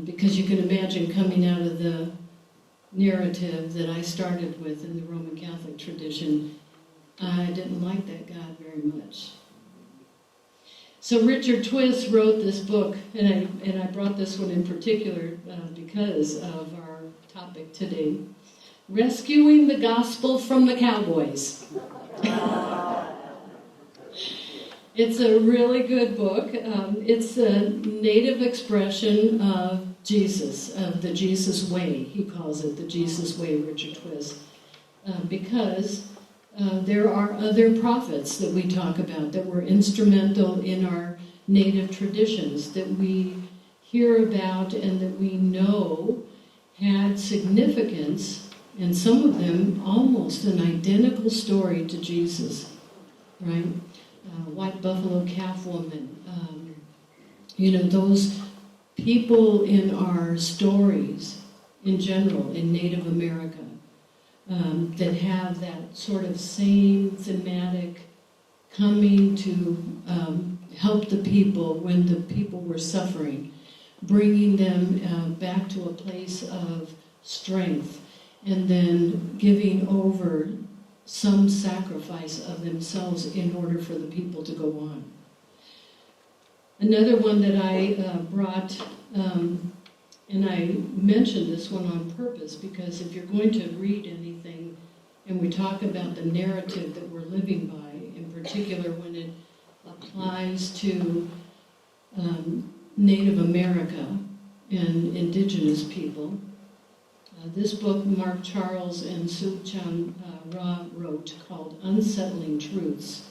Because you can imagine coming out of the narrative that I started with in the Roman Catholic tradition, I didn't like that God very much. So Richard Twiss wrote this book, and I brought this one in particular because of our topic today, Rescuing the Gospel from the Cowboys. It's a really good book. It's a native expression of Jesus, of the Jesus way. He calls it the Jesus way, Richard Twiss, because there are other prophets that we talk about that were instrumental in our native traditions, that we hear about and that we know had significance, and some of them almost an identical story to Jesus, right? White buffalo calf woman, those people in our stories in general in Native America that have that sort of same thematic coming to help the people when the people were suffering, bringing them back to a place of strength, and then giving over some sacrifice of themselves in order for the people to go on. Another one that I brought, and I mentioned this one on purpose, because if you're going to read anything, and we talk about the narrative that we're living by, in particular when it applies to Native America and indigenous people, this book Mark Charles and Sue Chan Ra wrote, called Unsettling Truths,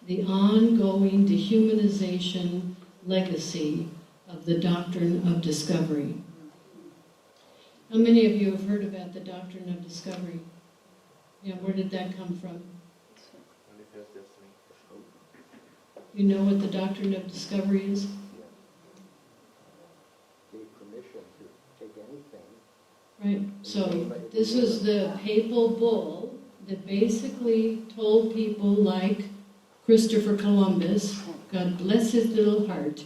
the ongoing dehumanization legacy of the Doctrine of Discovery. How many of you have heard about the Doctrine of Discovery? Yeah, where did that come from? You know what the Doctrine of Discovery is? Gave permission to take anything. Right, so this is the papal bull that basically told people like Christopher Columbus, God bless his little heart,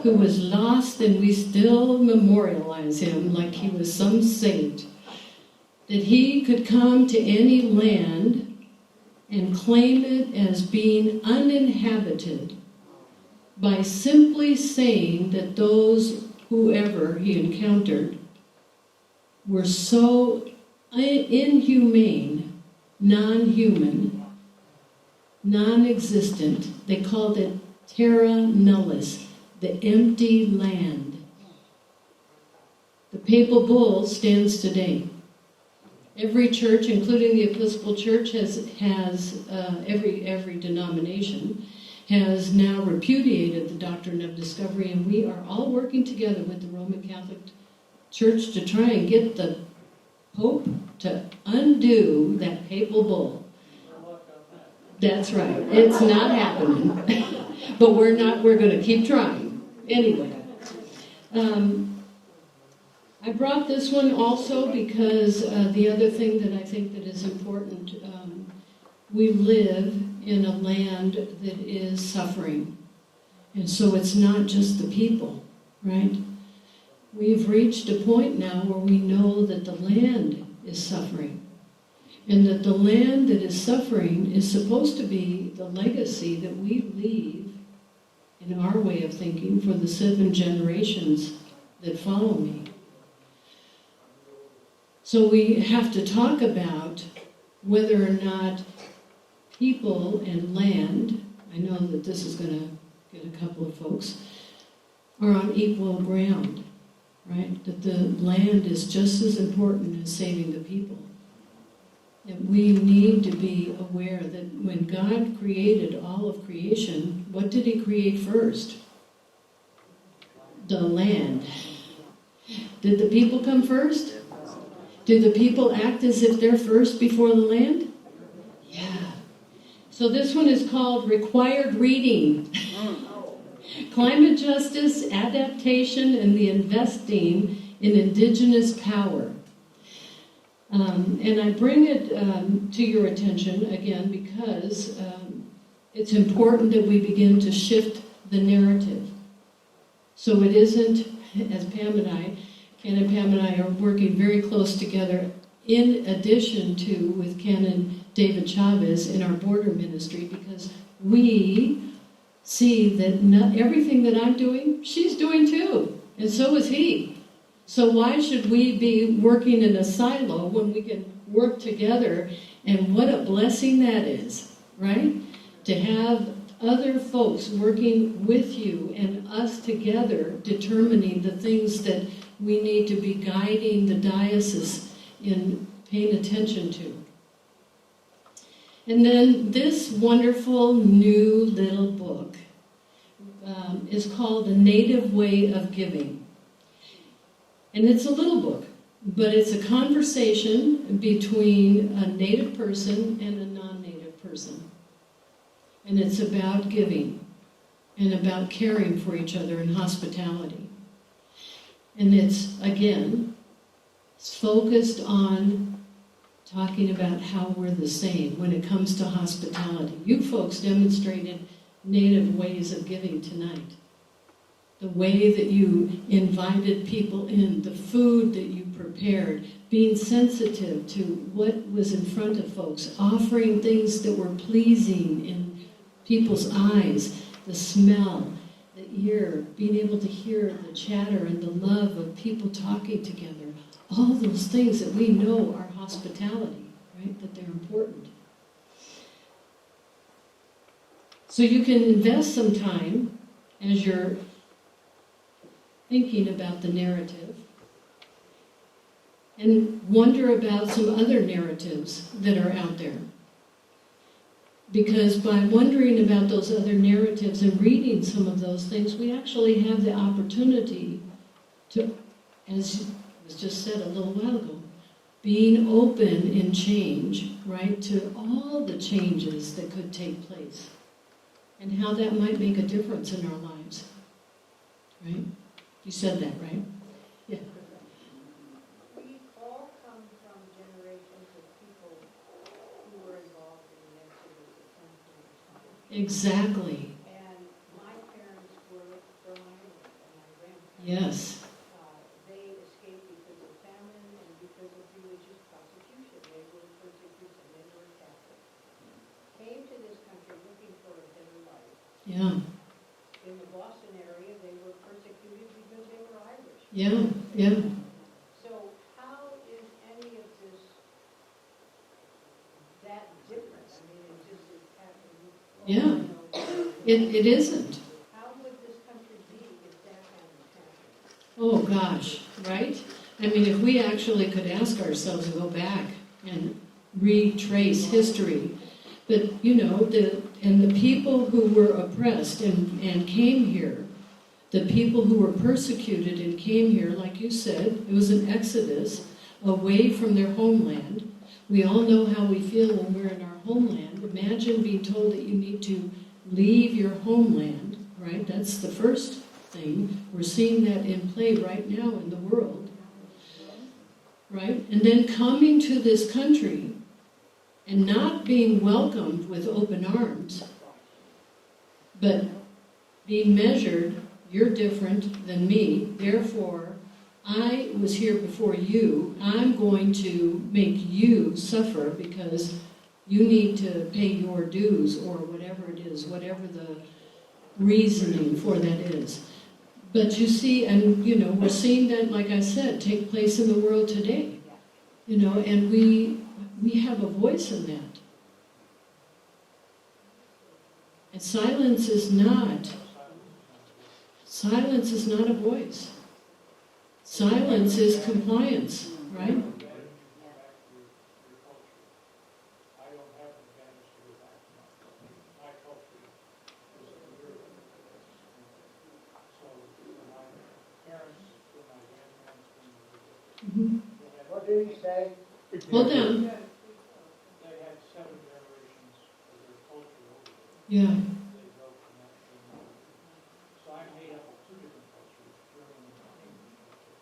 who was lost, and we still memorialize him like he was some saint, that he could come to any land and claim it as being uninhabited by simply saying that those, whoever he encountered, were so inhumane, non-human, non-existent. They called it terra nullis, the empty land. The papal bull stands today. Every church, including the Episcopal Church, has every denomination has now repudiated the Doctrine of Discovery, and we are all working together with the Roman Catholic Church to try and get the Pope to undo that papal bull. That's right. It's not happening. But we're going to keep trying. Anyway. I brought this one also because the other thing that I think that is important, we live in a land that is suffering. And so it's not just the people, right? We've reached a point now where we know that the land is suffering. And that the land that is suffering is supposed to be the legacy that we leave, in our way of thinking, for the 7 generations that follow me. So we have to talk about whether or not people and land, I know that this is going to get a couple of folks, are on equal ground, right? That the land is just as important as saving the people. And we need to be aware that when God created all of creation, what did He create first? The land. Did the people come first? Do the people act as if they're first before the land? Yeah. So this one is called Required Reading. Climate Justice, Adaptation, and the Investing in Indigenous Power. And I bring it to your attention again because it's important that we begin to shift the narrative. So it isn't, as Canon and I are working very close together in addition to with Canon David Chavez in our border ministry, because we see that not everything that I'm doing, she's doing too, and so is he. So why should we be working in a silo when we can work together? And what a blessing that is, right? To have other folks working with you and us together determining the things that we need to be guiding the diocese in paying attention to. And then this wonderful new little book is called The Native Way of Giving. And it's a little book, but it's a conversation between a native person and a non-native person. And it's about giving and about caring for each other and hospitality. And it's, again, it's focused on talking about how we're the same when it comes to hospitality. You folks demonstrated native ways of giving tonight. The way that you invited people in, the food that you prepared, being sensitive to what was in front of folks, offering things that were pleasing in people's eyes, the smell, the ear, being able to hear the chatter and the love of people talking together. All those things that we know are hospitality, right? That they're important. So you can invest some time as you're thinking about the narrative and wonder about some other narratives that are out there. Because by wondering about those other narratives and reading some of those things, we actually have the opportunity to, as was just said a little while ago, being open in change, right, to all the changes that could take place and how that might make a difference in our lives, right? You said that, right? Yeah. We all come from generations of people who were involved in the Exodus of 10 Exactly. And my parents were from Ireland, and my grandparents. Yes. They escaped because of famine and because of religious persecution. They were persecuted and they were Catholic. Came to this country looking for a better life. Yeah. In the Boston area, they were persecuted because they were Irish. Yeah. Yeah. So how is any of this that different? I mean, it just is happening. Yeah. It isn't. How would this country be if that hadn't happened? Oh gosh, right? I mean, if we actually could ask ourselves and go back and retrace history, but you know, the people who were oppressed and came here, the people who were persecuted and came here, like you said, it was an exodus away from their homeland. We all know how we feel when we're in our homeland. Imagine being told that you need to leave your homeland, right? That's the first thing. We're seeing that in play right now in the world, right? And then coming to this country and not being welcomed with open arms, but being measured, you're different than me, therefore I was here before you, I'm going to make you suffer because you need to pay your dues or whatever it is, whatever the reasoning for that is. But you see, and you know, we're seeing that, like I said, take place in the world today. You know, and we have a voice in that. And silence is not a voice. Silence is compliance, right? What did he say? Hold on. They had 7 generations of their culture over there. Yeah. They built connection. So I'm made up of 2 different cultures, German and English culture.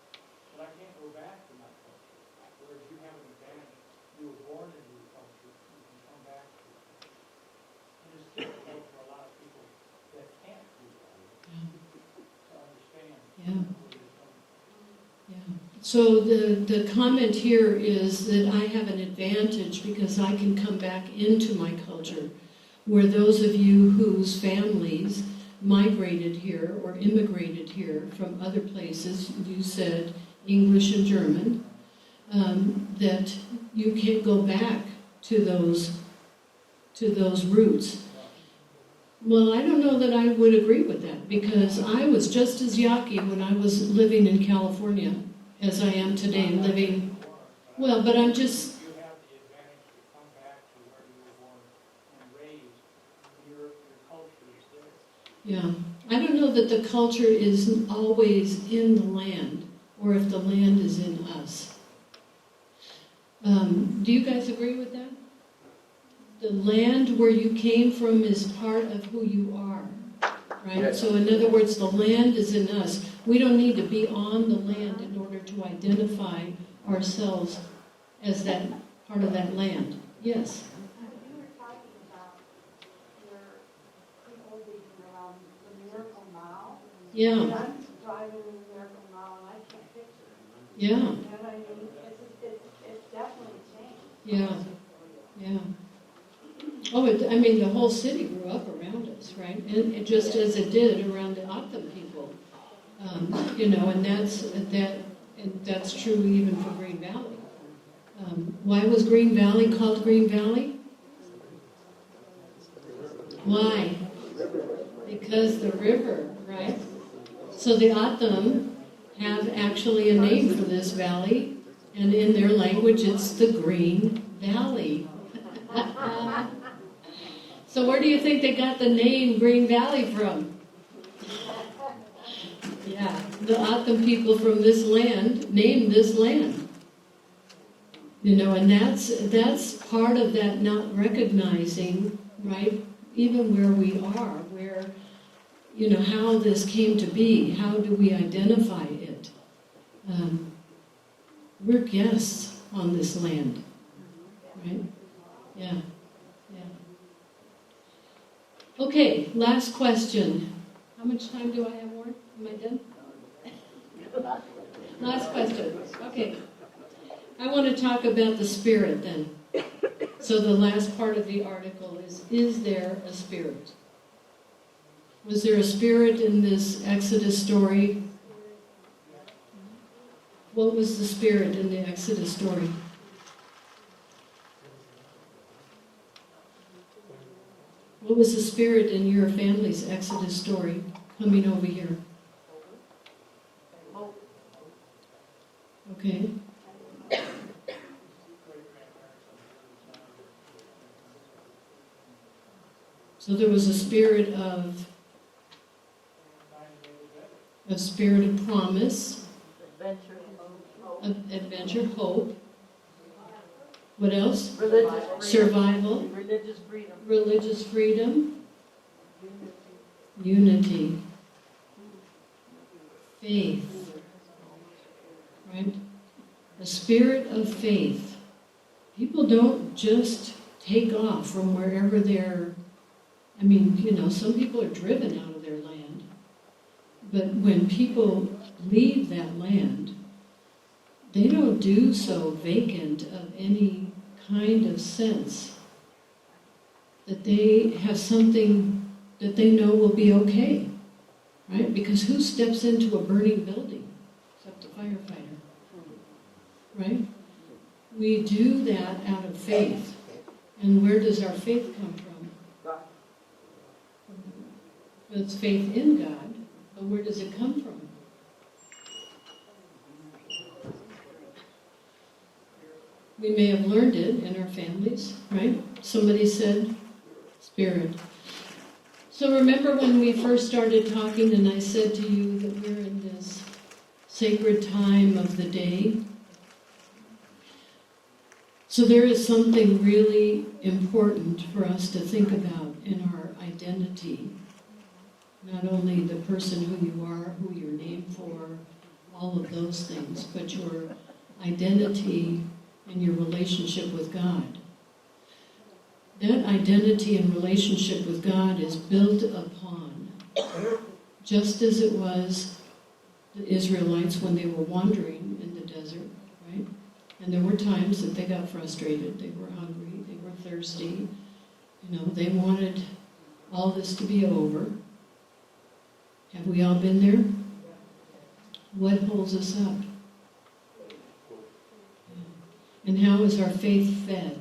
But I can't go back to my culture. Whereas you have an advantage. You were born into your culture. You can come back to it. And it's difficult for a lot of people that can't do that to understand Yeah. where you're coming from. Yeah. So the comment here is that I have an advantage because I can come back into my culture, where those of you whose families migrated here or immigrated here from other places, you said English and German, that you can't go back to those roots. Well, I don't know that I would agree with that, because I was just as Yaqui when I was living in California as I am today living. Well, but I'm just... You have the advantage to come back to where you were born and raised. Your culture is there. Yeah, I don't know that the culture is always in the land, or if the land is in us. Do you guys agree with that? The land where you came from is part of who you are, right? Yes. So in other words, the land is in us. We don't need to be on the land in order to identify ourselves as that part of that land. Yes? You were talking about your people being around the Miracle Mile. Yeah, And I'm driving in the Miracle Mile and I can't picture it. yeah, You know what I mean? It's definitely changed. yeah, yeah. Oh, I mean, the whole city grew up around us, right? And it just as it did around the Occam people, and that's true even for Green Valley. Why was Green Valley called Green Valley? Why? Because the river, right? So the Occam have actually a name for this valley, and in their language, it's the Green Valley. So where do you think they got the name Green Valley from? Yeah, the Occam people from this land named this land. And that's part of that not recognizing, right, even where we are, where, how this came to be, how do we identify it? We're guests on this land, right? Yeah. Okay, last question. How much time do I have, Warren? Am I done? Last question. Okay. I want to talk about the Spirit then. So the last part of the article is there a Spirit? Was there a Spirit in this Exodus story? What was the Spirit in the Exodus story? What was the Spirit in your family's Exodus story coming over here? Okay. So there was a spirit of promise, adventure, hope. What else? Survival. Religious freedom. Unity. Faith. Right? A spirit of faith. People don't just take off from wherever they're, some people are driven out of their land. But when people leave that land, they don't do so vacant of any kind of sense that they have something that they know will be okay, right? Because who steps into a burning building except a firefighter, right? We do that out of faith. And where does our faith come from? God. It's faith in God, but where does it come from? We may have learned it in our families, right? Somebody said, Spirit. So remember when we first started talking and I said to you that we're in this sacred time of the day So there is something really important for us to think about in our identity. Not only the person who you are, who you're named for, all of those things, but your identity and your relationship with God. That identity and relationship with God is built upon, just as it was the Israelites when they were wandering in the desert, right? And there were times that they got frustrated, they were hungry, they were thirsty, they wanted all this to be over. Have we all been there? What holds us up? And how is our faith fed?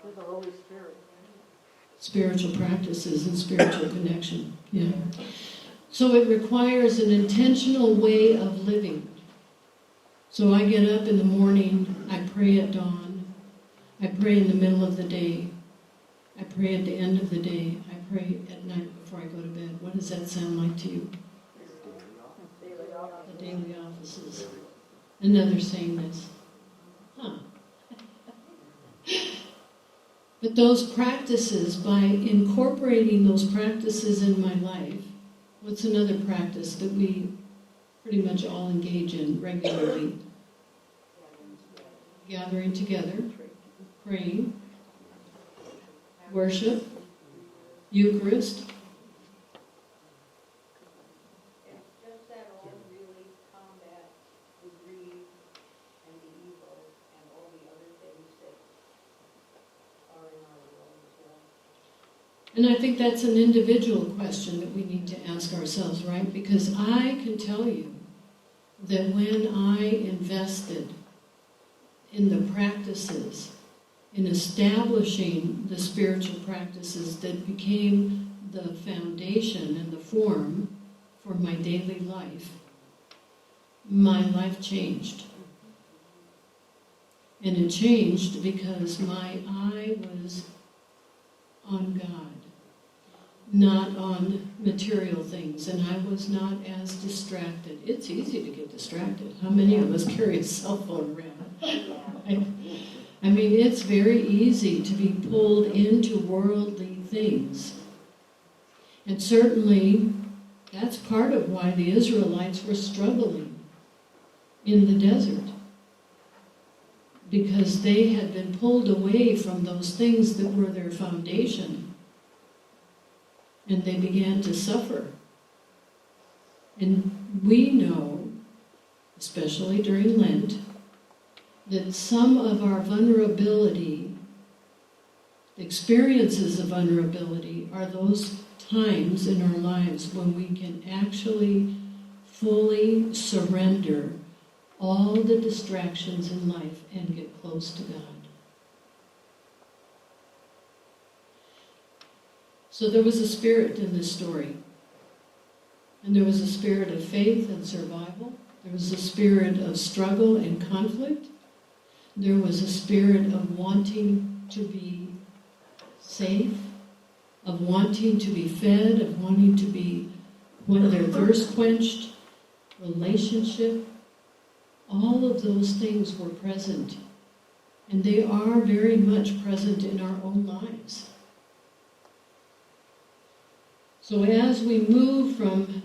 With the Holy Spirit. Spiritual practices and spiritual connection. Yeah. So it requires an intentional way of living. So I get up in the morning, I pray at dawn, I pray in the middle of the day, I pray at the end of the day, I pray at night before I go to bed. What does that sound like to you? The daily offices. Another saying this. But those practices, by incorporating those practices in my life, what's another practice that we pretty much all engage in regularly? Gathering together, praying, worship, Eucharist. Does that all really combat the greed and the evil and all the other things that are in our world as well? And I think that's an individual question that we need to ask ourselves, right? Because I can tell you that when I invested in the practices, in establishing the spiritual practices that became the foundation and the form for my daily life, my life changed. And it changed because my eye was on God, not on material things, and I was not as distracted. It's easy to get distracted. How many of us carry a cell phone around? I mean, it's very easy to be pulled into worldly things. And certainly, that's part of why the Israelites were struggling in the desert. Because they had been pulled away from those things that were their foundation. And they began to suffer. And we know, especially during Lent, that some of our vulnerability, experiences of vulnerability, are those times in our lives when we can actually fully surrender all the distractions in life and get close to God. So there was a spirit in this story. And there was a spirit of faith and survival. There was a spirit of struggle and conflict. There was a spirit of wanting to be safe, of wanting to be fed, of wanting to be, when their thirst quenched, relationship. All of those things were present. And they are very much present in our own lives. So as we move from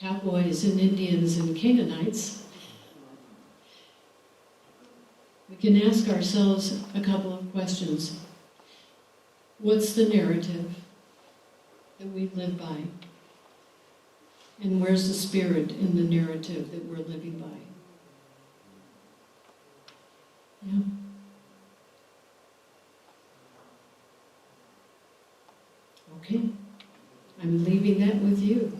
Cowboys and Indians and Canaanites, we can ask ourselves a couple of questions. What's the narrative that we live by? And where's the spirit in the narrative that we're living by? Yeah. Okay. I'm leaving that with you.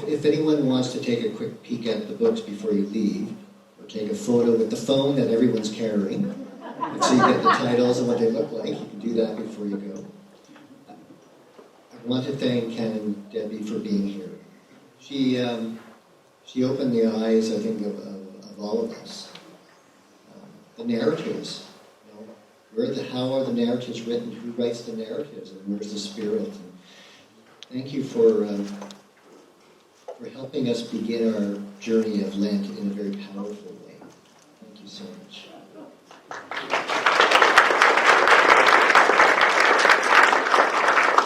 If anyone wants to take a quick peek at the books before you leave, or take a photo with the phone that everyone's carrying, and so you get the titles and what they look like, you can do that before you go. I want to thank Canon Debbie for being here. She opened the eyes, I think, of all of us. The narratives. How are the narratives written? Who writes the narratives? And where's the Spirit? And thank you for helping us begin our journey of Lent in a very powerful way. Thank you so much.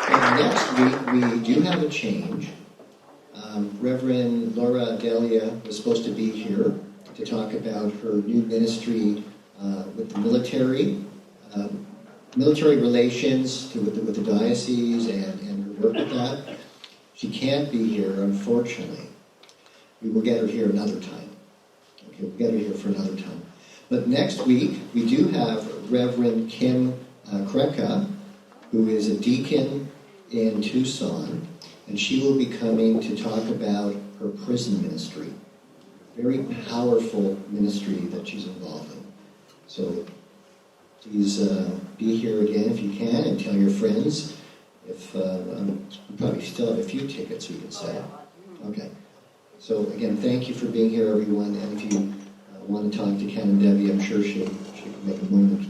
And next week, we do have a change. Reverend Laura Delia was supposed to be here to talk about her new ministry with the military relations with the diocese and her work with that. She can't be here, unfortunately. We will get her here another time. Okay, we'll get her here for another time. But next week, we do have Reverend Kim Kreka, who is a deacon in Tucson, and she will be coming to talk about her prison ministry. Very powerful ministry that she's involved in. So please be here again if you can, and tell your friends. If we probably still have a few tickets we can sell. Okay. So again, thank you for being here, everyone. And if you want to talk to Canon Debbie, I'm sure she can make a appointment.